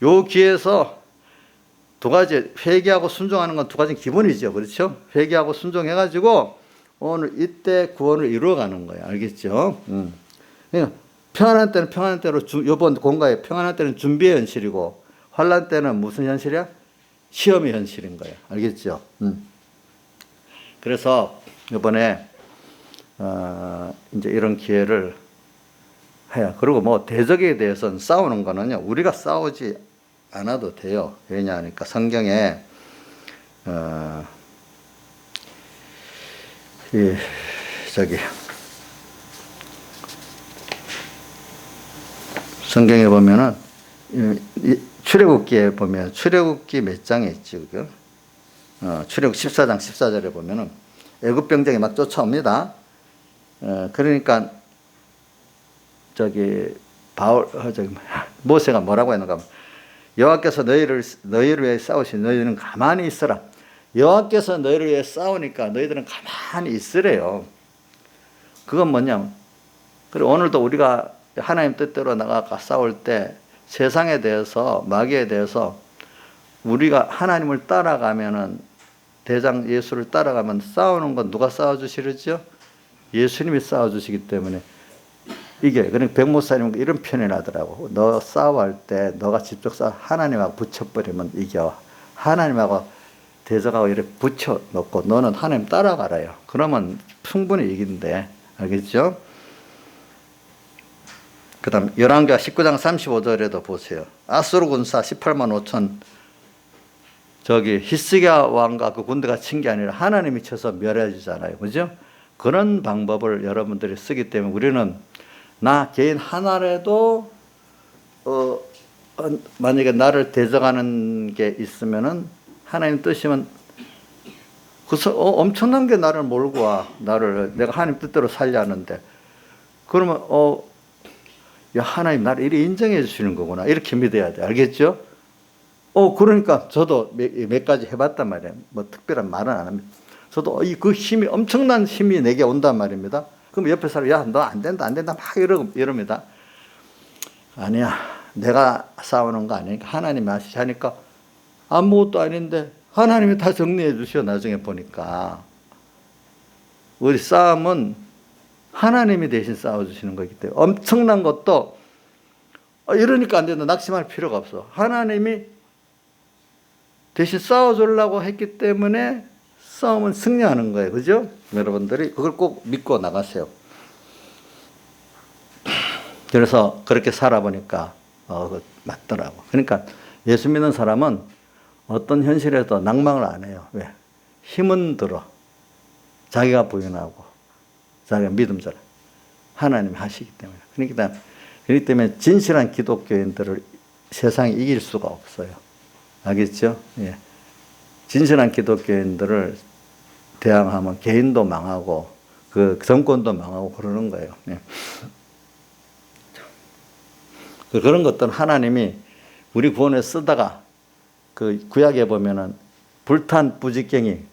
요 기회에서 두 가지 회개하고 순종하는 건 두 가지 기본이죠. 그렇죠? 회개하고 순종해가지고 오늘 이때 구원을 이루어가는 거예요. 알겠죠? 그러니까 평안한 때는 평안한 때로 이번 공가에 평안한 때는 준비의 현실이고 환난 때는 무슨 현실이야? 시험의 현실인 거예요. 알겠죠? 그래서 이번에 이제 이런 기회를 해요. 그리고 뭐 대적에 대해서는 싸우는 거는요. 우리가 싸우지 않아도 돼요. 왜냐하니까 성경에 성경에 보면은 출애굽기에 보면 출애굽기 몇 장에 있지 그게? 출애굽 14장 14절에 보면은 애굽 병정이 막 쫓아옵니다. 그러니까 모세가 뭐라고 했는가 하면 여호와께서 너희를 위해 싸우신 너희는 가만히 있어라. 여호와께서 너희를 위해 싸우니까 너희들은 가만히 있으래요. 그건 뭐냐면 그리고 오늘도 우리가 하나님 뜻대로 나가 싸울 때 세상에 대해서 마귀에 대해서 우리가 하나님을 따라가면은 대장 예수를 따라가면 싸우는 건 누가 싸워주시죠? 예수님이 싸워주시기 때문에 이게 그러니까 백목사님은 이런 표현을 하더라고. 너 싸워할 때 너가 직접 하나님하고 붙여버리면 이겨. 하나님하고 대적하고 이렇게 붙여놓고 너는 하나님 따라가라요. 그러면 충분히 이긴대. 알겠죠? 그 다음 열왕기하 19장 35절에도 보세요. 아수르 군사 18만 5천 히스기야 왕과 그 군대가 친 게 아니라 하나님이 쳐서 멸해지잖아요. 그죠? 그런 방법을 여러분들이 쓰기 때문에 우리는 나 개인 하나라도 만약에 나를 대적하는 게 있으면은 하나님 뜻이면 그래서 엄청난 게 나를 몰고 와. 내가 하나님 뜻대로 살려 하는데 그러면 야, 하나님 나를 이렇게 인정해 주시는 거구나. 이렇게 믿어야 돼. 알겠죠? 그러니까 저도 몇 가지 해봤단 말이에요. 뭐 특별한 말은 안 합니다. 저도 그 힘이, 엄청난 힘이 내게 온단 말입니다. 그럼 옆에 사람, 야, 너 안 된다, 안 된다, 막 이럽니다. 아니야. 내가 싸우는 거 아니니까 하나님이 하시니까 아무것도 아닌데 하나님이 다 정리해 주셔. 나중에 보니까. 우리 싸움은 하나님이 대신 싸워주시는 거기 때문에 엄청난 것도 이러니까 안 된다. 낙심할 필요가 없어. 하나님이 대신 싸워주려고 했기 때문에 싸움은 승리하는 거예요. 그죠? 여러분들이 그걸 꼭 믿고 나가세요. 그래서 그렇게 살아보니까 맞더라고. 그러니까 예수 믿는 사람은 어떤 현실에도 낭망을 안 해요. 왜? 힘은 들어. 자기가 부인하고 자기가 믿음대로 하나님이 하시기 때문에. 그렇기 때문에 진실한 기독교인들을 세상이 이길 수가 없어요. 알겠죠? 예. 진실한 기독교인들을 대항하면 개인도 망하고 그 정권도 망하고 그러는 거예요. 예. 그런 것들은 하나님이 우리 구원에 쓰다가 그 구약에 보면은 불탄 부직갱이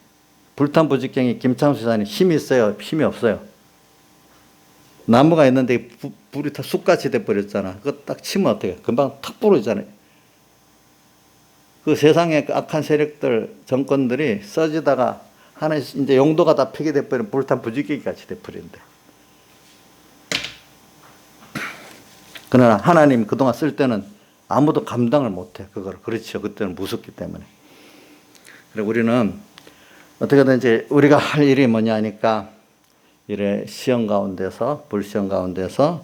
김창수 사님 힘이 있어요? 힘이 없어요? 나무가 있는데 불이 다 쑥같이 돼버렸잖아. 그거 딱 치면 어떻게 금방 탁 부러지잖아요. 그 세상의 그 악한 세력들, 정권들이 써지다가 하나 이제 용도가 다 폐기돼버리면 불탄 부직갱이 같이 돼버린대. 그러나 하나님 그동안 쓸 때는 아무도 감당을 못해. 그걸. 그렇죠. 그때는 무섭기 때문에. 그리고 우리는 어떻게든지 우리가 할 일이 뭐냐 하니까 이래 시험 가운데서 불시험 가운데서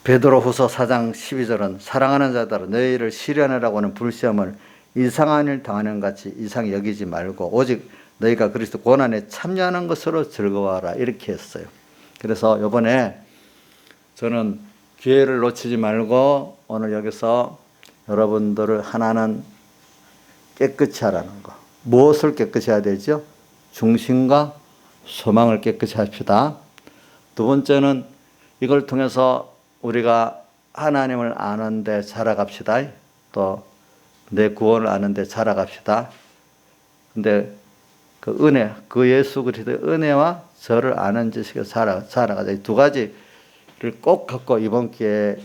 베드로후서 4장 12절은 사랑하는 자들아 너희를 시련하라고 하는 불시험을 이상한 일 당하는 같이 이상히 여기지 말고 오직 너희가 그리스도 고난에 참여하는 것으로 즐거워하라 이렇게 했어요. 그래서 이번에 저는 기회를 놓치지 말고 오늘 여기서 여러분들을 하나는 깨끗이 하라는 거. 무엇을 깨끗이 해야 되죠? 중심과 소망을 깨끗이 합시다. 두 번째는 이걸 통해서 우리가 하나님을 아는 데 자라갑시다. 또 내 구원을 아는 데 자라갑시다. 근데 그 은혜, 그 예수 그리스도의 은혜와 저를 아는 지식에 자라가자. 이 두 가지를 꼭 갖고 이번 기회에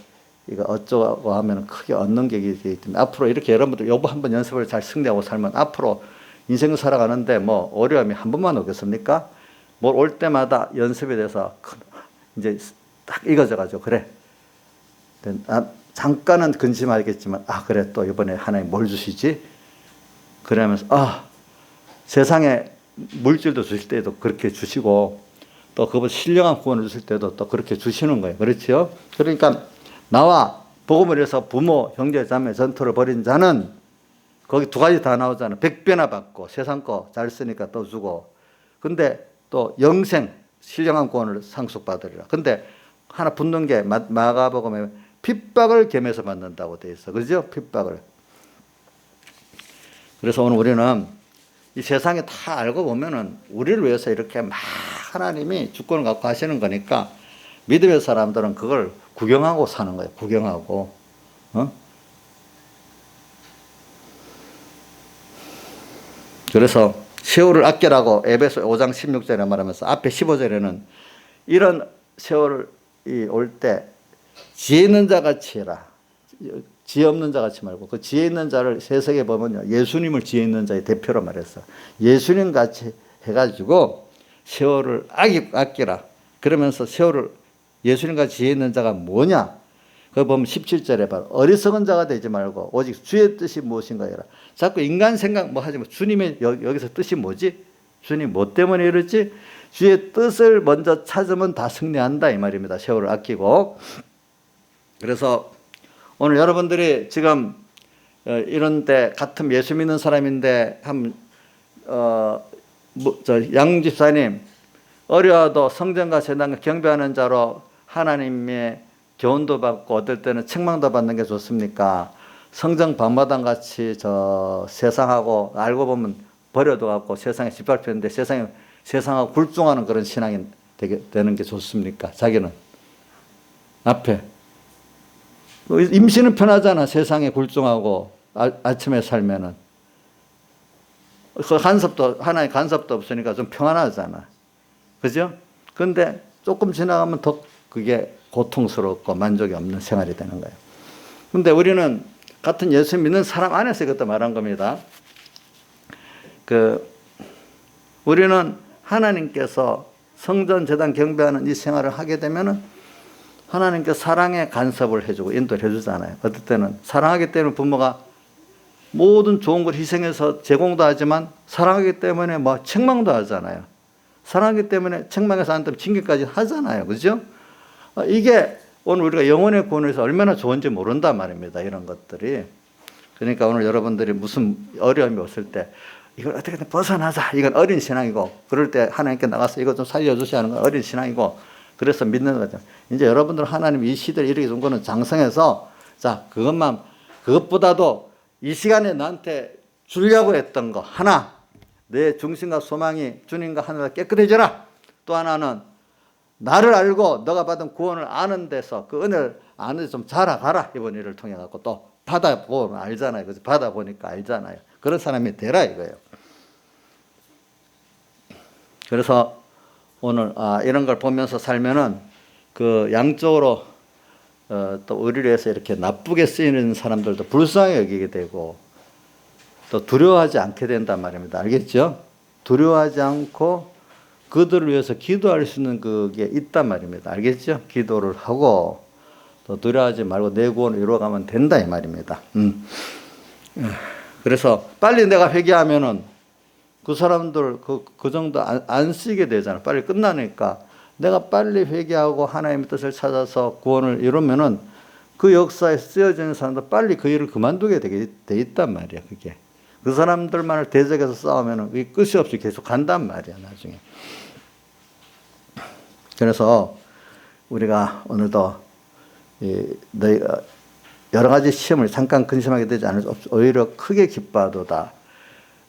이거 어쩌고 하면 크게 얻는 게 있기 때문에 앞으로 이렇게 여러분들 요거 한번 연습을 잘 승리하고 살면 앞으로 인생 살아가는데 뭐 어려움이 한 번만 오겠습니까? 뭘 올 때마다 연습에 대해서 이제 딱 익어져가지고 그래. 잠깐은 근심하겠지만 그래 또 이번에 하나님 뭘 주시지? 그러면서 세상에 물질도 주실 때도 그렇게 주시고 또 그보다 신령한 구원을 주실 때도 또 그렇게 주시는 거예요. 그렇죠? 그러니까 나와 복음을 위해서 부모, 형제, 자매 전투를 벌인 자는 거기 두 가지 다 나오잖아요. 100배나 받고 세상 거 잘 쓰니까 또 주고 근데 또 영생, 신령한 구원을 상속받으리라. 근데 하나 붙는 게 마가복음에 핍박을 겸해서 받는다고 되어 있어. 그죠? 핍박을. 그래서 오늘 우리는 이 세상에 다 알고 보면은 우리를 위해서 이렇게 막 하나님이 주권을 갖고 하시는 거니까 믿음의 사람들은 그걸 구경하고 사는 거예요. 구경하고. 그래서 세월을 아끼라고 에베소 5장 16절에 말하면서 앞에 15절에는 이런 세월이 올 때 지혜 있는 자 같이 해라. 지혜 없는 자 같이 말고 그 지혜 있는 자를 세석에 보면요. 예수님을 지혜 있는 자의 대표로 말했어. 예수님 같이 해가지고 세월을 아끼라. 그러면서 세월을 예수님 같이 지혜 있는 자가 뭐냐? 그거 보면 17절에 바로 어리석은 자가 되지 말고 오직 주의 뜻이 무엇인가 해라. 자꾸 인간 생각 뭐 하지 마. 주님의 여기서 뜻이 뭐지? 주님 뭐 때문에 이러지? 주의 뜻을 먼저 찾으면 다 승리한다 이 말입니다. 세월을 아끼고. 그래서 오늘 여러분들이 지금 이런 데 같은 예수 믿는 사람인데 양 집사님 어려워도 성전과 제단과 경배하는 자로 하나님의 교훈도 받고 어떨 때는 책망도 받는 게 좋습니까? 성전 방마당 같이 저 세상하고 알고 보면 버려도 갖고 세상에 짓밟혔는데 세상하고 굴종하는 그런 신앙이 되는 게 좋습니까? 자기는 앞에 임시는 편하잖아. 세상에 굴종하고 아침에 살면은 그 하나의 간섭도 없으니까 좀 평안하잖아. 그죠? 근데 조금 지나가면 더 그게 고통스럽고 만족이 없는 생활이 되는 거예요. 근데 우리는 같은 예수 믿는 사람 안에서 이것도 말한 겁니다. 우리는 하나님께서 성전 제단 경배하는 이 생활을 하게 되면은 하나님께 사랑의 간섭을 해주고 인도를 해주잖아요. 어떨 때는 사랑하기 때문에 부모가 모든 좋은 걸 희생해서 제공도 하지만 사랑하기 때문에 뭐 책망도 하잖아요. 사랑하기 때문에 책망해서 안 되면 징계까지 하잖아요. 그죠? 이게 오늘 우리가 영혼의 구원에서 얼마나 좋은지 모른단 말입니다. 이런 것들이. 그러니까 오늘 여러분들이 무슨 어려움이 없을 때 이걸 어떻게든 벗어나자. 이건 어린 신앙이고 그럴 때 하나님께 나가서 이거 좀 살려주셔야 하는 건 어린 신앙이고 그래서 믿는 거죠. 이제 여러분들 하나님 이 시대를 이렇게 준 거는 장성해서 자 그것보다도 이 시간에 나한테 주려고 했던 거 하나 내 중심과 소망이 주님과 하늘과 깨끗해져라. 또 하나는 나를 알고 너가 받은 구원을 아는 데서 그 은혜를 아는 데 좀 자라가라. 이번 일을 통해 갖고 또 받아보면 알잖아요. 그래서 받아보니까 알잖아요. 그런 사람이 되라 이거예요. 그래서 오늘 이런 걸 보면서 살면은 그 양쪽으로 또 우리를 위해서 이렇게 나쁘게 쓰이는 사람들도 불쌍히 여기게 되고 또 두려워하지 않게 된단 말입니다. 알겠죠? 두려워하지 않고 그들을 위해서 기도할 수 있는 그게 있단 말입니다. 알겠죠? 기도를 하고 또 두려워하지 말고 내 구원을 이루어가면 된다 이 말입니다. 그래서 빨리 내가 회개하면은 그 사람들 그 정도 안 쓰게 되잖아. 빨리 끝나니까 내가 빨리 회개하고 하나님의 뜻을 찾아서 구원을 이루면은 그 역사에 쓰여지는 사람도 빨리 그 일을 그만두게 돼 있단 말이야. 그게 그 사람들만을 대적해서 싸우면은 그게 끝이 없이 계속 간단 말이야 나중에. 그래서 우리가 오늘도 너희가 여러 가지 시험을 잠깐 근심하게 되지 않을 수 없어. 오히려 크게 기뻐하도다.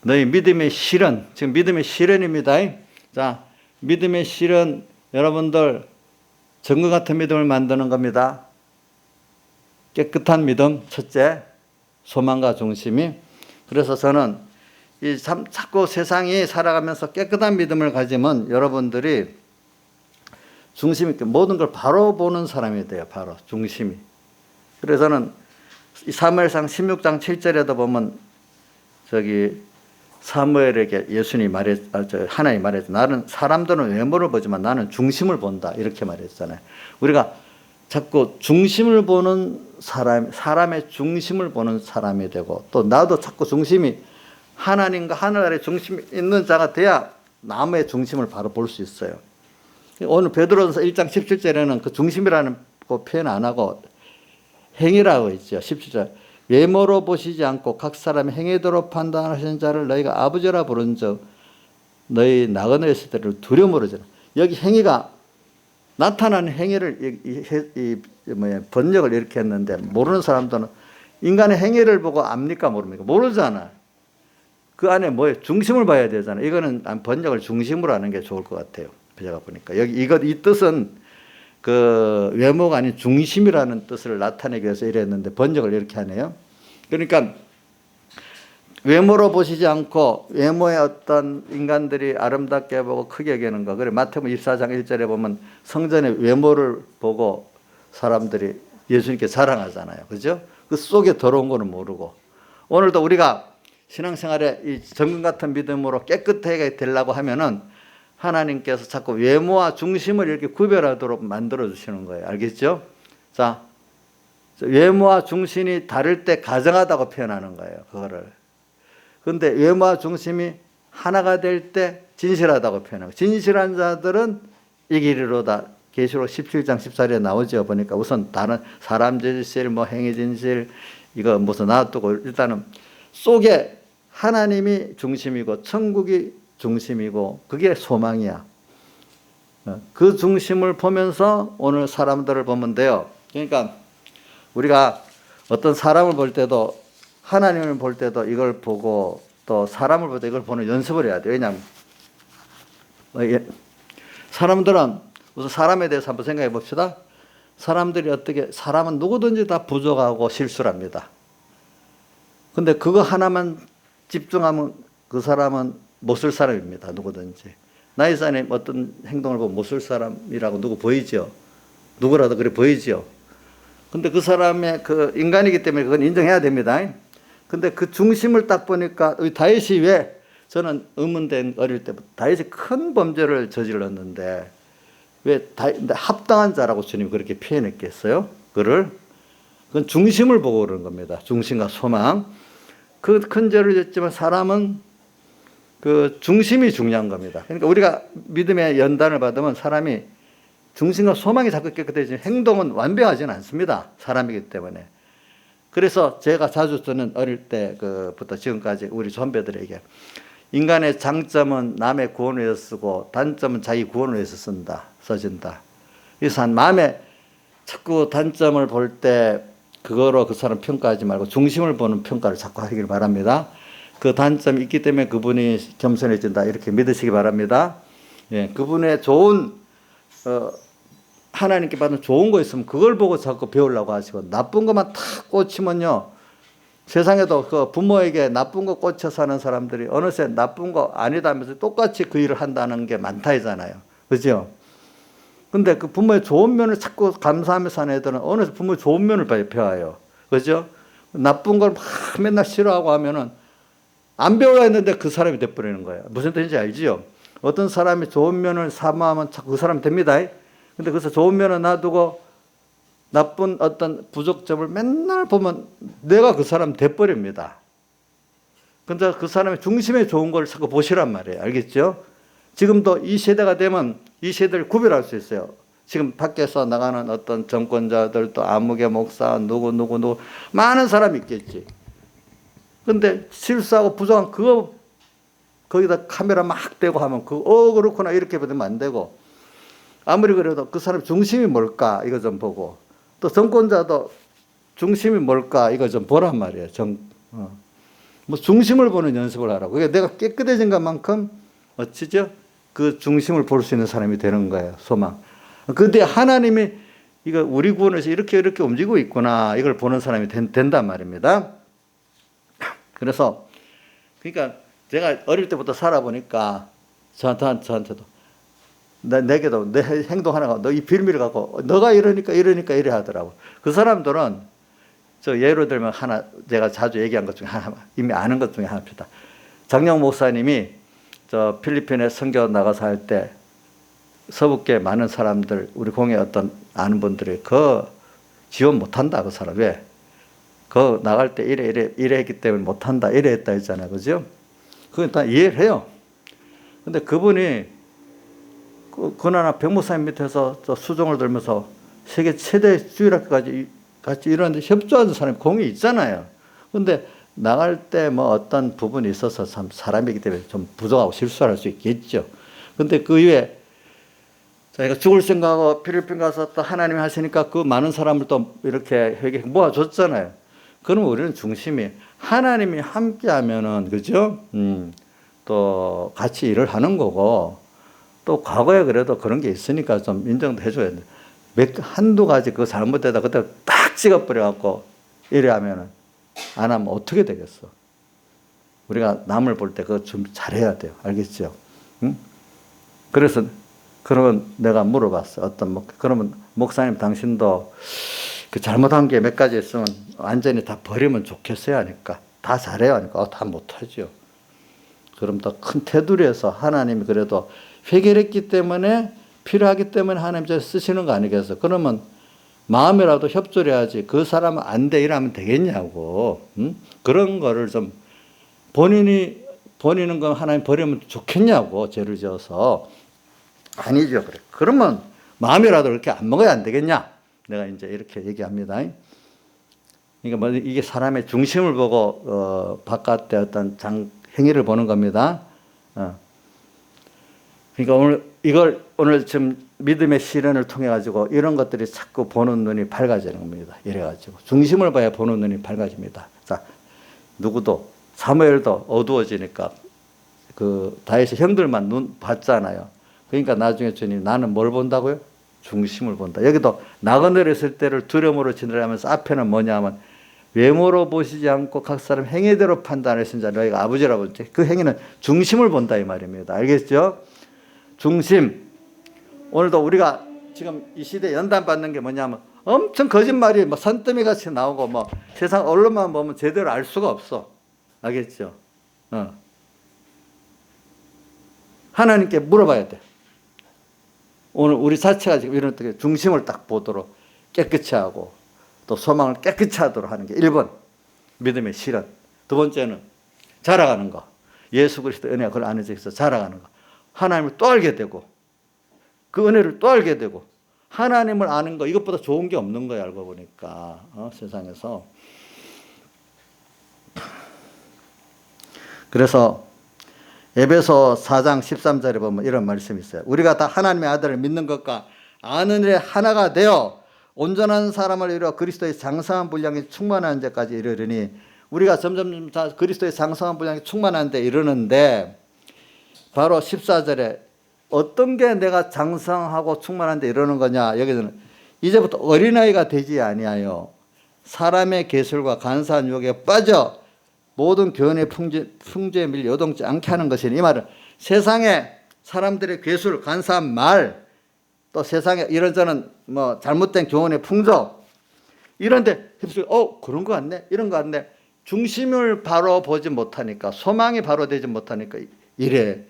너희 믿음의 실현, 지금 믿음의 실현입니다. 자, 믿음의 실현, 여러분들 정금 같은 믿음을 만드는 겁니다. 깨끗한 믿음, 첫째, 소망과 중심이. 그래서 저는 자꾸 세상이 살아가면서 깨끗한 믿음을 가지면 여러분들이 중심 있게 모든 걸 바로 보는 사람이 돼요. 바로 중심이. 그래서는 사무엘상 16장 7절에도 보면 사무엘에게 하나님이 말했죠. 나는 사람들은 외모를 보지만 나는 중심을 본다. 이렇게 말했잖아요. 우리가 자꾸 중심을 보는 사람의 중심을 보는 사람이 되고 또 나도 자꾸 중심이 하나님과 하늘 아래 중심이 있는 자가 돼야 남의 중심을 바로 볼 수 있어요. 오늘 베드로전서 1장 17절에는 그 중심이라는 거 표현 안 하고 행위라고 있죠. 17절. 외모로 보시지 않고 각 사람의 행위대로 판단하시는 자를 너희가 아버지라 부른즉 너희 나그네 세대를 두려움으로 저라. 여기 행위가 나타나는 행위를 번역을 이렇게 했는데 모르는 사람들은 인간의 행위를 보고 압니까 모릅니까? 모르잖아. 그 안에 뭐예요? 중심을 봐야 되잖아. 이거는 번역을 중심으로 하는 게 좋을 것 같아요. 제가 보니까 여기 이 뜻은 그 외모가 아닌 중심이라는 뜻을 나타내기 위해서 이랬는데 번역을 이렇게 하네요. 그러니까 외모로 보시지 않고 외모의 어떤 인간들이 아름답게 보고 크게 여기는 거. 그래 마태복음 24장 1절에 보면 성전의 외모를 보고 사람들이 예수님께 자랑하잖아요. 그죠? 그 속에 더러운 거는 모르고. 오늘도 우리가 신앙생활에 이 정금 같은 믿음으로 깨끗하게 되려고 하면은 하나님께서 자꾸 외모와 중심을 이렇게 구별하도록 만들어 주시는 거예요. 알겠죠? 자, 외모와 중심이 다를 때 가정하다고 표현하는 거예요. 그거를. 그런데 외모와 중심이 하나가 될 때 진실하다고 표현하고, 진실한 자들은 이기리로다. 계시록 17장 14절에 나오죠. 보니까 우선 다른 사람 진실, 뭐 행위 진실, 이거 무슨 놔두고 일단은 속에 하나님이 중심이고 천국이 중심이고 그게 소망이야. 그 중심을 보면서 오늘 사람들을 보면 돼요. 그러니까 우리가 어떤 사람을 볼 때도 하나님을 볼 때도 이걸 보고 또 사람을 볼 때 이걸 보는 연습을 해야 돼요. 왜냐하면 사람들은 우선 사람에 대해서 한번 생각해 봅시다. 사람들이 사람은 누구든지 다 부족하고 실수를 합니다. 근데 그거 하나만 집중하면 그 사람은 못 쓸 사람입니다. 누구든지. 나이산에 어떤 행동을 보면 못 쓸 사람이라고 누구 보이죠? 누구라도 그래 보이죠? 근데 그 사람의 그 인간이기 때문에 그건 인정해야 됩니다. 근데 그 중심을 딱 보니까 다윗이 왜 저는 의문된 어릴 때부터 다윗이 큰 범죄를 저질렀는데 왜 합당한 자라고 주님이 그렇게 표현했겠어요? 그건 중심을 보고 그러는 겁니다. 중심과 소망. 그 큰 죄를 졌지만 사람은 그 중심이 중요한 겁니다. 그러니까 우리가 믿음의 연단을 받으면 사람이 중심과 소망이 자꾸 깨끗해지면 행동은 완벽하지는 않습니다. 사람이기 때문에. 그래서 제가 자주 쓰는 어릴 때부터 지금까지 우리 선배들에게 인간의 장점은 남의 구원을 위해서 쓰고 단점은 자기 구원을 위해서 써진다. 그래서 마음에 자꾸 단점을 볼 때 그거로 그 사람 평가하지 말고 중심을 보는 평가를 자꾸 하기를 바랍니다. 그 단점이 있기 때문에 그분이 겸손해진다. 이렇게 믿으시기 바랍니다. 예, 그분의 좋은 하나님께 받은 좋은 거 있으면 그걸 보고 자꾸 배우려고 하시고 나쁜 것만 탁 꽂히면요. 세상에도 그 부모에게 나쁜 거 꽂혀 사는 사람들이 어느새 나쁜 거 아니다 하면서 똑같이 그 일을 한다는 게 많다잖아요. 그죠? 근데 그 부모의 좋은 면을 자꾸 감사하며 사는 애들은 어느새 부모의 좋은 면을 배워요. 그죠? 나쁜 걸 막 맨날 싫어하고 하면은 안 배워야 했는데 그 사람이 돼버리는 거예요. 무슨 뜻인지 알지요? 어떤 사람이 좋은 면을 사모하면 자꾸 그 사람이 됩니다. 근데 그래서 좋은 면을 놔두고 나쁜 어떤 부족점을 맨날 보면 내가 그 사람 돼버립니다. 근데 그 사람의 중심에 좋은 걸 자꾸 보시란 말이에요. 알겠죠? 지금도 이 세대가 되면 이 세대를 구별할 수 있어요. 지금 밖에서 나가는 어떤 정권자들 또 아무개 목사 누구 많은 사람이 있겠지. 근데 실수하고 부정한 그거 거기다 카메라 막 대고 하면 그렇구나 이렇게 보면 안 되고 아무리 그래도 그 사람 중심이 뭘까 이거 좀 보고 또 정권자도 중심이 뭘까 이거 좀 보란 말이에요. 뭐 중심을 보는 연습을 하라고. 그게 내가 깨끗해진 것만큼 어찌죠? 그 중심을 볼 수 있는 사람이 되는 거예요. 소망. 근데 하나님이 이거 우리 구원에서 이렇게 움직이고 있구나 이걸 보는 사람이 된단 말입니다. 그래서 그러니까 제가 어릴 때부터 살아보니까 저한테도 내게도 내 행동 하나가 너 이 빌미를 갖고 너가 이러니까 이래 하더라고. 그 사람들은 저 예로 들면 하나 제가 자주 얘기한 것 중에 하나 이미 아는 것 중에 하나입니다. 장영 목사님이 저 필리핀에 선교 나가서 할 때 서북계 많은 사람들 우리 공회 어떤 아는 분들이 지원 못한다 그 사람 왜? 나갈 때 이래 했기 때문에 못한다 이래 했다 했잖아요. 그죠? 그건 다 이해를 해요. 근데 그분이 그나마 백목사님 밑에서 수종을 들면서 세계 최대 주일학교까지 같이 이러는데 협조하는 사람이 공이 있잖아요. 근데 나갈 때 뭐 어떤 부분이 있어서 참 사람이기 때문에 좀 부족하고 실수할 수 있겠죠. 근데 그 이후에 자기가 죽을 생각하고 필리핀 가서 또 하나님이 하시니까 그 많은 사람을 또 이렇게 회개 모아줬잖아요. 그러면 우리는 중심이 하나님이 함께 하면은, 그죠? 또 같이 일을 하는 거고, 또 과거에 그래도 그런 게 있으니까 좀 인정도 해줘야 돼. 한두 가지 그거 잘못되다 그때 딱 찍어버려갖고 이래 하면은 안 하면 어떻게 되겠어? 우리가 남을 볼 때 그거 좀 잘해야 돼요. 알겠죠? 응? 그래서 그러면 내가 물어봤어. 그러면 목사님 당신도 그 잘못한 게 몇 가지 있으면 완전히 다 버리면 좋겠어요 하니까 다 잘해요 하니까 다 못하죠. 그럼 더 큰 테두리에서 하나님이 그래도 회개했기 때문에 필요하기 때문에 하나님 저 쓰시는 거 아니겠어? 그러면 마음이라도 협조를 해야지 그 사람은 안 돼 이러면 되겠냐고. 그런 거를 좀 본인은 거 하나님 버리면 좋겠냐고 죄를 지어서. 아니죠. 그래. 그러면 마음이라도 그렇게 안 먹어야 안 되겠냐? 내가 이제 이렇게 얘기합니다. 그러니까 뭐 이게 사람의 중심을 보고 바깥의 어떤 행위를 보는 겁니다. 그러니까 오늘 지금 믿음의 시련을 통해 가지고 이런 것들이 자꾸 보는 눈이 밝아지는 겁니다. 이래 가지고 중심을 봐야 보는 눈이 밝아집니다. 자, 누구도 사무엘도 어두워지니까 그 다윗의 형들만 눈 봤잖아요. 그러니까 나중에 주님 나는 뭘 본다고요? 중심을 본다. 여기도 나그네를 있을 때를 두려움으로 지내라면서 앞에는 뭐냐면 외모로 보시지 않고 각 사람 행위대로 판단하신 자 너희가 아버지라고 했지. 그 행위는 중심을 본다 이 말입니다. 알겠죠? 중심. 오늘도 우리가 지금 이 시대에 연단받는 게 뭐냐면 엄청 거짓말이 뭐 산더미 같이 나오고 뭐 세상 언론만 보면 제대로 알 수가 없어. 알겠죠? 하나님께 물어봐야 돼. 오늘 우리 자체가 지금 이런 어떻게 중심을 딱 보도록 깨끗이 하고 또 소망을 깨끗이 하도록 하는 게 1번 믿음의 실현. 두 번째는 자라가는 거. 예수 그리스도 은혜가 그걸 안에 있어 자라가는 거. 하나님을 또 알게 되고 그 은혜를 또 알게 되고 하나님을 아는 거 이것보다 좋은 게 없는 거예요. 알고 보니까 세상에서. 그래서 에베소 4장 13절에 보면 이런 말씀이 있어요. 우리가 다 하나님의 아들을 믿는 것과 아는 일에 하나가 되어 온전한 사람을 이루어 그리스도의 장성한 분량이 충만한 데까지 이르르니 우리가 점점 다 그리스도의 장성한 분량이 충만한 데 이르는데 바로 14절에 어떤 게 내가 장성하고 충만한 데 이르는 거냐. 여기서는 이제부터 어린아이가 되지 아니하여 사람의 계술과 간사한 유혹에 빠져 모든 교훈의 풍조에 밀려 요동치 않게 하는 것이니 이 말은 세상에 사람들의 괴술, 간사한 말, 또 세상에 이런저런 뭐 잘못된 교훈의 풍조 이런데 휩쓸려 그런 거 같네, 이런 거 같네. 중심을 바로 보지 못하니까 소망이 바로 되지 못하니까 이래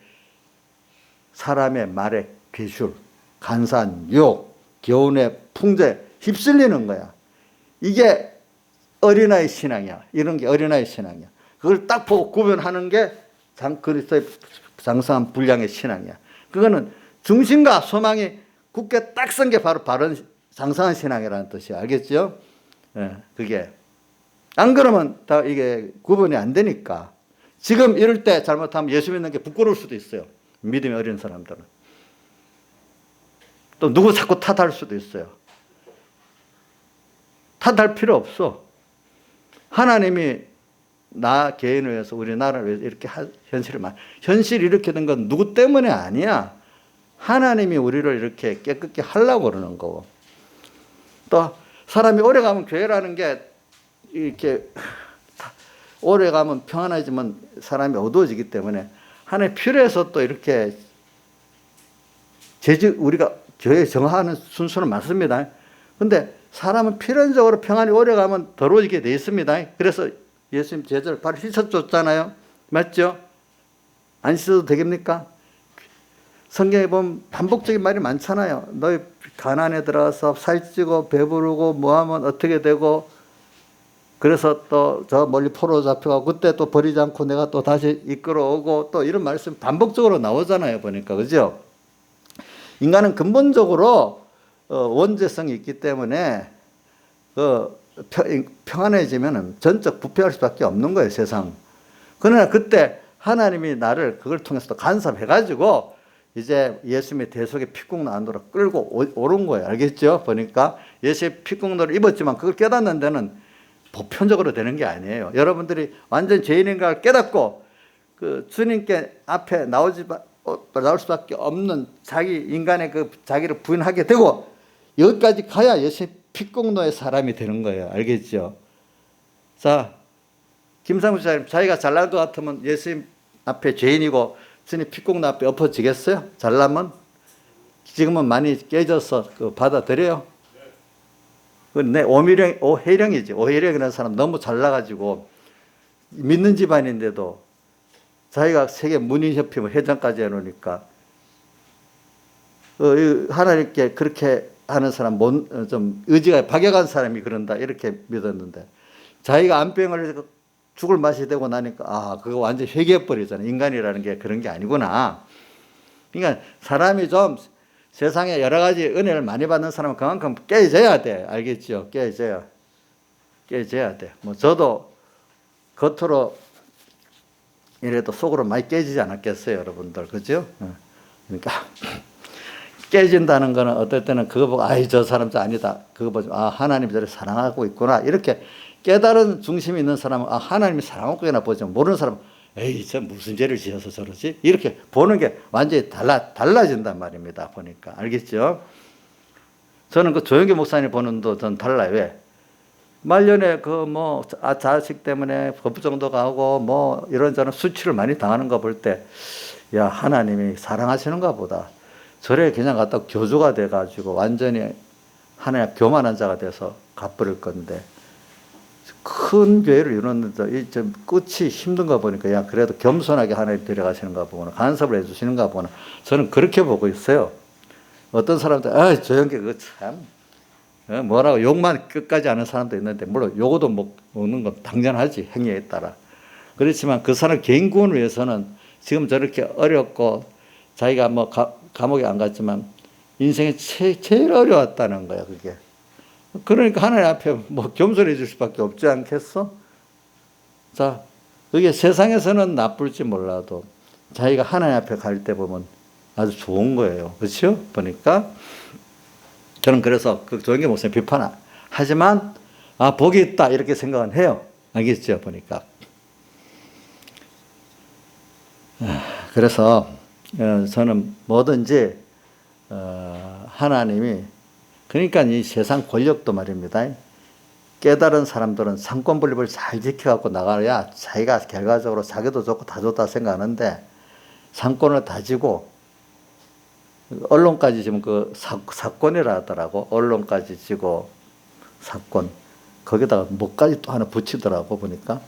사람의 말에 괴술, 간사한 유혹, 교훈의 풍조에 휩쓸리는 거야. 이게 어린아이 신앙이야. 이런 게 어린아이 신앙이야. 그걸 딱 보고 구분하는 게 그리스도의 장성한 분량의 신앙이야. 그거는 중심과 소망이 굳게 딱 쓴 게 바로 바른 장성한 신앙이라는 뜻이야. 알겠죠? 그게. 안 그러면 다 이게 구분이 안 되니까. 지금 이럴 때 잘못하면 예수 믿는 게 부끄러울 수도 있어요. 믿음이 어린 사람들은. 또 누구 자꾸 탓할 수도 있어요. 탓할 필요 없어. 하나님이 나 개인을 위해서 우리나라를 위해서 이렇게 현실을 이렇게 된 건 누구 때문에 아니야. 하나님이 우리를 이렇게 깨끗게 하려고 그러는 거고. 또 사람이 오래 가면 교회라는 게 이렇게 오래 가면 평안해지면 사람이 어두워지기 때문에 하나님 필요해서 또 이렇게 우리가 교회에 정하는 순서는 맞습니다. 근데 사람은 필연적으로 평안이 오래 가면 더러워지게 돼 있습니다. 그래서 예수님 제자를 바로 씻어줬잖아요. 맞죠? 안 씻어도 되겠습니까? 성경에 보면 반복적인 말이 많잖아요. 너희 가난에 들어가서 살찌고 배부르고 뭐하면 어떻게 되고 그래서 또 저 멀리 포로 잡혀가고 그때 또 버리지 않고 내가 또 다시 이끌어오고 또 이런 말씀 반복적으로 나오잖아요. 보니까. 그죠? 인간은 근본적으로 원죄성이 있기 때문에 평안해지면 전적 부패할 수밖에 없는 거예요. 세상. 그러나 그때 하나님이 나를 그걸 통해서 간섭해가지고 이제 예수님의 대속의 피국로 안으로 끌고 오른 거예요. 알겠죠? 보니까 예수의 피국로를 입었지만 그걸 깨닫는 데는 보편적으로 되는 게 아니에요. 여러분들이 완전 죄인인가를 깨닫고 그 주님께 앞에 나올 수밖에 없는 자기 인간의 그 자기를 부인하게 되고 여기까지 가야 예수의 피국로의 사람이 되는 거예요. 알겠죠? 자, 김상우 집사님, 자기가 잘날 것 같으면 예수님 앞에 죄인이고 주님 피국로 앞에 엎어지겠어요? 잘나면? 지금은 많이 깨져서 받아들여요? 내 오해령이지. 오해령이라는 사람 너무 잘나가지고 믿는 집안인데도 자기가 세계 문인협회 회장까지 해놓으니까 하나님께 그렇게 하는 사람 좀 의지가 박약한 사람이 그런다 이렇게 믿었는데 자기가 암병을 죽을 맛이 되고 나니까 그거 완전 회개해버리잖아요. 인간이라는 게 그런 게 아니구나. 그러니까 사람이 좀 세상에 여러 가지 은혜를 많이 받는 사람은 그만큼 깨져야 돼. 알겠죠? 깨져야 돼. 뭐 저도 겉으로 이래도 속으로 많이 깨지지 않았겠어요, 여러분들. 그죠? 그러니까 깨진다는 거는 어떨 때는 그거 보고 저 사람 아니다. 그거 보지 하나님이 저를 사랑하고 있구나. 이렇게 깨달은 중심이 있는 사람은 하나님이 사랑하고 있구나 보지만 모르는 사람은 저 무슨 죄를 지어서 저러지? 이렇게 보는 게 완전히 달라진단 말입니다. 보니까. 알겠죠? 저는 그 조영기 목사님 보는 도 전 달라요. 왜? 말년에 자식 때문에 법정도 가고 이런저런 수치를 많이 당하는 거 볼 때 하나님이 사랑하시는가 보다. 절에 그냥 갖다 교주가 돼가지고 완전히 하나님 교만한 자가 돼서 갚을 건데 큰 교회를 이뤘는데 좀 끝이 힘든가 보니까 그래도 겸손하게 하나님 데려가시는가 보구나. 간섭을 해주시는가 보구나. 저는 그렇게 보고 있어요. 어떤 사람들 저 형제 그거 참 뭐라고 욕만 끝까지 하는 사람도 있는데 물론 욕도 먹는 건 당연하지. 행위에 따라. 그렇지만 그 사람 개인 구원을 위해서는 지금 저렇게 어렵고 자기가 감옥에 안 갔지만 인생에 제일 어려웠다는 거야 그게. 그러니까 하나님 앞에 겸손해 줄 수밖에 없지 않겠어? 자, 그게 세상에서는 나쁠지 몰라도 자기가 하나님 앞에 갈 때 보면 아주 좋은 거예요. 그렇죠? 보니까 저는 그래서 그 조영기 목사님 비판하지만 복이 있다 이렇게 생각은 해요. 알겠죠? 보니까. 그래서 저는 뭐든지 하나님이 그러니까 이 세상 권력도 말입니다. 깨달은 사람들은 상권 분립을 잘 지켜갖고 나가야 자기가 결과적으로 자기도 좋고 다 좋다 생각하는데 상권을 다지고 언론까지 지금 그 사건이라 하더라고. 언론까지 지고 사건 거기다가 뭐까지 또 하나 붙이더라고 보니까.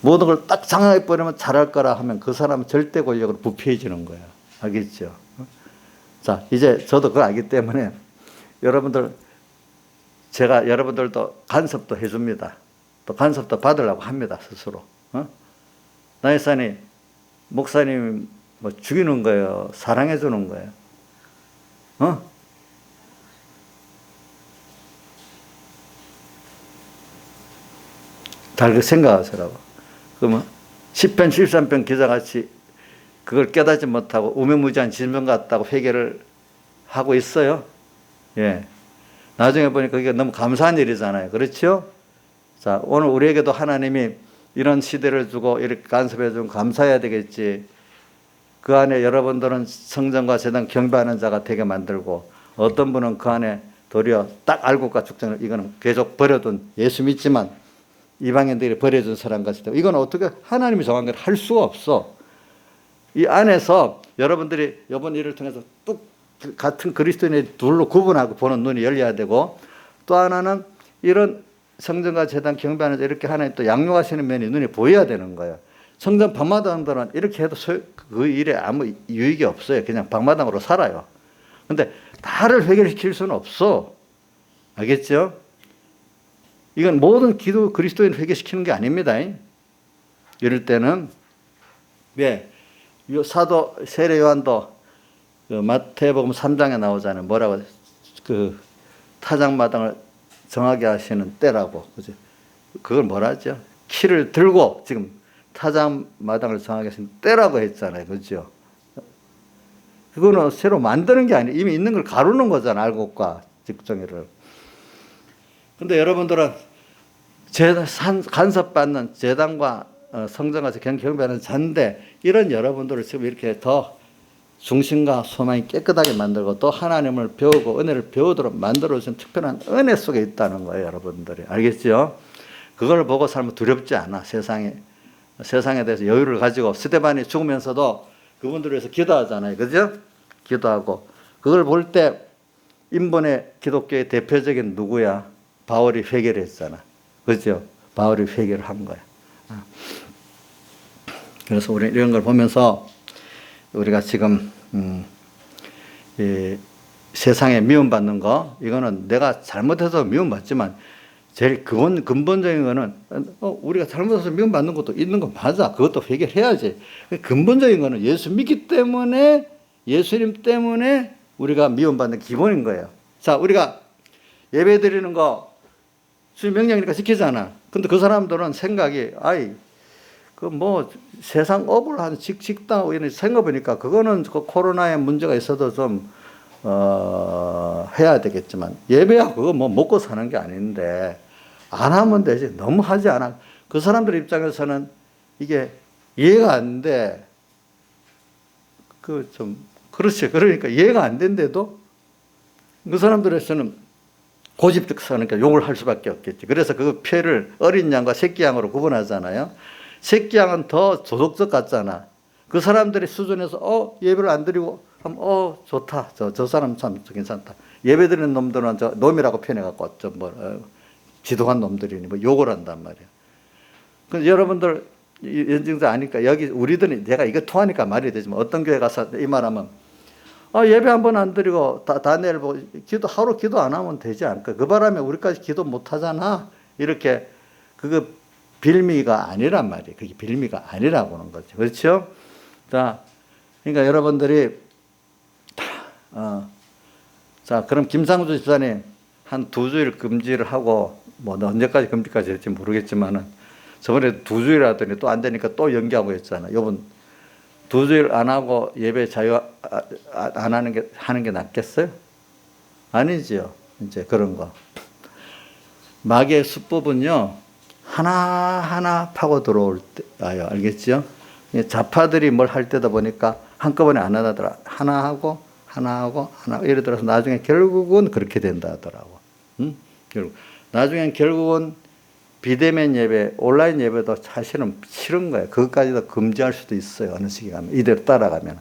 모든 걸 딱 장악해 버리면 잘할 거라 하면 그 사람은 절대 권력으로 부패해지는 거야. 알겠죠? 자, 이제 저도 그걸 알기 때문에 여러분들 제가 여러분들도 간섭도 해줍니다. 또 간섭도 받으려고 합니다. 스스로. 나이산이 목사님 죽이는 거예요? 사랑해 주는 거예요? 잘 생각하시라고. 그러면 10편 13편 기자같이 그걸 깨닫지 못하고 우매무지한 질병 같다고 회개를 하고 있어요. 예. 나중에 보니까 그게 너무 감사한 일이잖아요. 그렇죠? 자, 오늘 우리에게도 하나님이 이런 시대를 주고 이렇게 간섭해 주면 감사해야 되겠지. 그 안에 여러분들은 성전과 제단 경배하는 자가 되게 만들고 어떤 분은 그 안에 도리어 딱 알고가 죽정을 이거는 계속 버려둔 예수 믿지만 이방인들이 버려준 사람 같을 때 이건 어떻게 하나님이 정한 걸 할 수가 없어. 이 안에서 여러분들이 이번 일을 통해서 뚝 같은 그리스도인의 둘로 구분하고 보는 눈이 열려야 되고 또 하나는 이런 성전과 제단 경배하는 자 이렇게 하나님 또 양육하시는 면이 눈에 보여야 되는 거예요. 성전 방마당들은 이렇게 해도 그 일에 아무 유익이 없어요. 그냥 방마당으로 살아요. 근데 다를 해결시킬 수는 없어. 알겠죠? 이건 모든 그리스도인을 회개시키는 게 아닙니다. 이럴 때는 왜 사도 세례 요한도 그 마태복음 3장에 나오잖아요. 뭐라고 그 타작마당을 정하게 하시는 때라고. 그죠? 그걸 뭐라 하죠? 키를 들고 지금 타작 마당을 정하게 했으면 떼라고 했잖아요. 그죠? 그거는 새로 만드는 게 아니에요. 이미 있는 걸 가루는 거잖아. 알곡과 직정의를. 근데 여러분들은 간섭받는 재단과 성전가서 경배하는 잔데 이런 여러분들을 지금 이렇게 더 중심과 소망이 깨끗하게 만들고 또 하나님을 배우고 은혜를 배우도록 만들어주신 특별한 은혜 속에 있다는 거예요. 여러분들이. 알겠죠? 그걸 보고 살면 두렵지 않아. 세상에 대해서 여유를 가지고 스데반이 죽으면서도 그분들을 위해서 기도하잖아요. 그죠? 기도하고. 그걸 볼 때 인본의 기독교의 대표적인 누구야? 바울이 회개를 했잖아. 그죠? 바울이 회개를 한 거야. 그래서 우리 이런 걸 보면서 우리가 지금 이 세상에 미움받는 거 이거는 내가 잘못해서 미움받지만 제일 근본적인 거는 우리가 잘못해서 미움받는 것도 있는 거 맞아. 그것도 해결해야지. 근본적인 거는 예수 믿기 때문에 예수님 때문에 우리가 미움받는 기본인 거예요. 자, 우리가 예배 드리는 거 주님 명령이니까 지키잖아. 근데 그 사람들은 생각이 그 뭐 세상 업을 한 식당 이런 생각해보니까 그거는 그 코로나에 문제가 있어도 좀 해야 되겠지만 예배야 그거 뭐 먹고 사는 게 아닌데 안 하면 되지. 너무 하지 않아. 그 사람들 입장에서는 이게 이해가 안 돼. 그렇지. 그러니까 이해가 안 된데도 그 사람들에서는 고집득사니까 욕을 할 수밖에 없겠지. 그래서 그 표를 어린 양과 새끼 양으로 구분하잖아요. 새끼 양은 더 도덕적 같잖아. 그 사람들의 수준에서 예배를 안 드리고 하면 좋다. 저 사람 참 괜찮다. 예배 드리는 놈들은 저 놈이라고 표현해갖고 좀 지독한 놈들이니 뭐 욕을 한단 말이야. 근데 여러분들 연증자 아니까 여기 우리들이 내가 이거 통하니까 말이 되지만 어떤 교회 가서 이 말하면 예배 한 번 안 드리고 다 내일 뭐 하루 기도 안 하면 되지 않을까. 그 바람에 우리까지 기도 못 하잖아. 이렇게 그거 빌미가 아니란 말이에요. 그게 빌미가 아니라고 하는 거죠. 그렇죠? 자, 그러니까 여러분들이 자, 그럼 김상주 집사님 한 2주일 금지를 하고 뭐 언제까지 금지까지 할지 모르겠지만은 저번에 2주일 하더니 또 안 되니까 또 연기하고 했잖아. 이번 2주일 안 하고 예배 자유 안 하는 게 낫겠어요? 아니지요. 이제 그런 거. 마귀의 수법은요, 하나하나 파고 들어올 때 와요. 알겠죠? 자파들이 뭘 할 때다 보니까 한꺼번에 안 하더라. 하나 하고 예를 들어서 나중에 결국은 그렇게 된다 하더라고. 나중엔 결국은 비대면 예배, 온라인 예배도 사실은 싫은 거예요. 그것까지도 금지할 수도 있어요. 어느 시기 가면. 이대로 따라가면.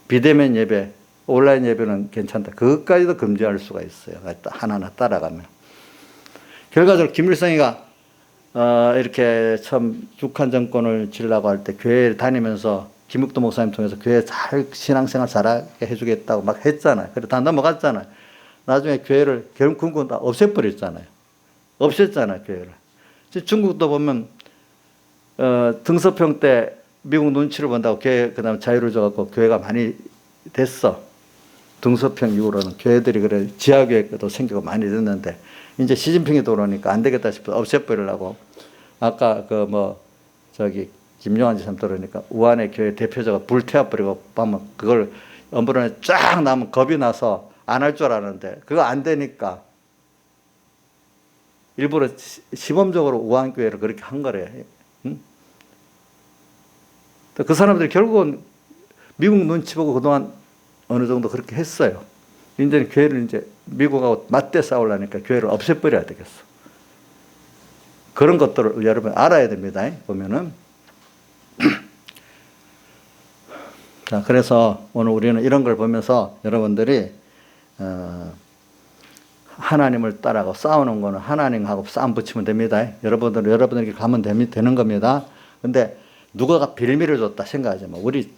비대면 예배, 온라인 예배는 괜찮다. 그것까지도 금지할 수가 있어요. 하나하나 따라가면. 결과적으로 김일성이가 이렇게 처음 북한 정권을 지으려고 할 때 교회에 다니면서 김욱도 목사님 통해서 교회 신앙생활 잘하게 해주겠다고 막 했잖아요. 그래 다 넘어갔잖아요. 나중에 교회를 결국 다 없애버렸잖아요. 없앴잖아요, 교회를. 중국도 보면 등서평 때 미국 눈치를 본다고 교회 그다음에 자유를 줘갖고 교회가 많이 됐어. 등서평 이후로는 교회들이 그래 지하교회도 생기고 많이 됐는데 이제 시진핑이 들어오니까 안 되겠다 싶어서 없애버리려고 아까 김용환 지사님 들어오니까 우한의 교회 대표자가 불태워버리고 보면 그걸 엄브런에 쫙 나면 겁이 나서 안 할 줄 알았는데 그거 안 되니까 일부러 시범적으로 우한교회를 그렇게 한 거래. 응? 그 사람들이 결국은 미국 눈치 보고 그동안 어느 정도 그렇게 했어요. 이제는 교회를 이제 미국하고 맞대 싸우려니까 교회를 없애버려야 되겠어. 그런 것들을 여러분 알아야 됩니다. 보면은. 자, 그래서 오늘 우리는 이런 걸 보면서 여러분들이, 하나님을 따라가고 싸우는 거는 하나님하고 싸움 붙이면 됩니다. 여러분들에게 가면 되는 겁니다. 근데 누가가 빌미를 줬다 생각하지 마. 우리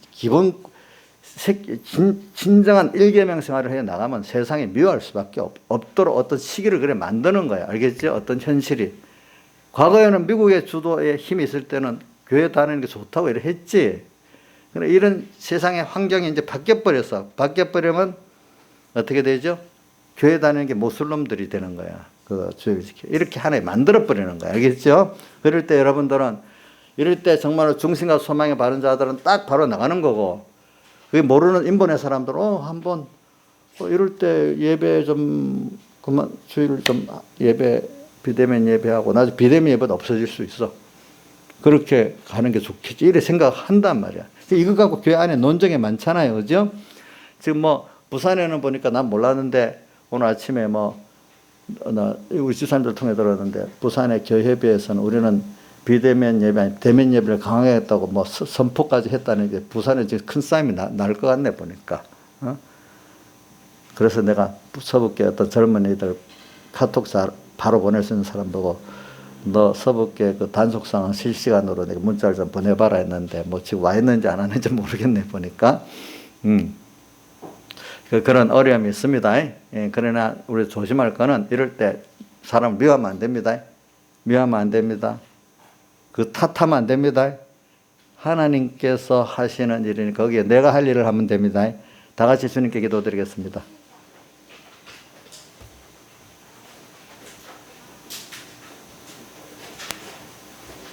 진정한 일계명 생활을 해 나가면 세상에 미워할 수밖에 없도록 어떤 시기를 그래 만드는 거야. 알겠죠? 어떤 현실이. 과거에는 미국의 주도에 힘이 있을 때는 교회 다니는 게 좋다고 이렇게 했지. 그런데 이런 세상의 환경이 이제 바뀌어버렸어. 바뀌어버리면 어떻게 되죠? 교회 다니는 게 모슬놈들이 되는 거야. 이렇게 하나에 만들어버리는 거야. 알겠죠? 그럴 때 여러분들은 이럴 때 정말로 중심과 소망의 바른 자들은 딱 바로 나가는 거고, 그게 모르는 인본의 사람들은 한번 이럴 때 예배 좀 그만 주일 좀 예배 비대면 예배하고 나중에 비대면 예배도 없어질 수 있어. 그렇게 가는 게 좋겠지. 이래 생각한단 말이야. 이거 갖고 교회 안에 논쟁이 많잖아요. 그죠? 지금 뭐 부산에는 보니까 난 몰랐는데 오늘 아침에 나 우리 지사님들 통해 들었는데 부산의 교회비에서는 우리는 비대면 예배 아니 대면 예배를 강화하겠다고 뭐 선포까지 했다는 게 부산에 지금 큰 싸움이 날 것 같네 보니까. 그래서 내가 서북계 어떤 젊은이들 카톡 바로 보낼 수 있는 사람 보고 너 서북계 그 단속상황 실시간으로 내가 문자를 좀 보내봐라 했는데 뭐 지금 와 있는지 안 왔는지 모르겠네 보니까. 그런 어려움이 있습니다. 예, 그러나 우리 조심할 거는 이럴 때 사람을 미워하면 안 됩니다. 미워하면 안 됩니다. 그 탓하면 안 됩니다. 하나님께서 하시는 일이니 거기에 내가 할 일을 하면 됩니다. 다 같이 주님께 기도드리겠습니다.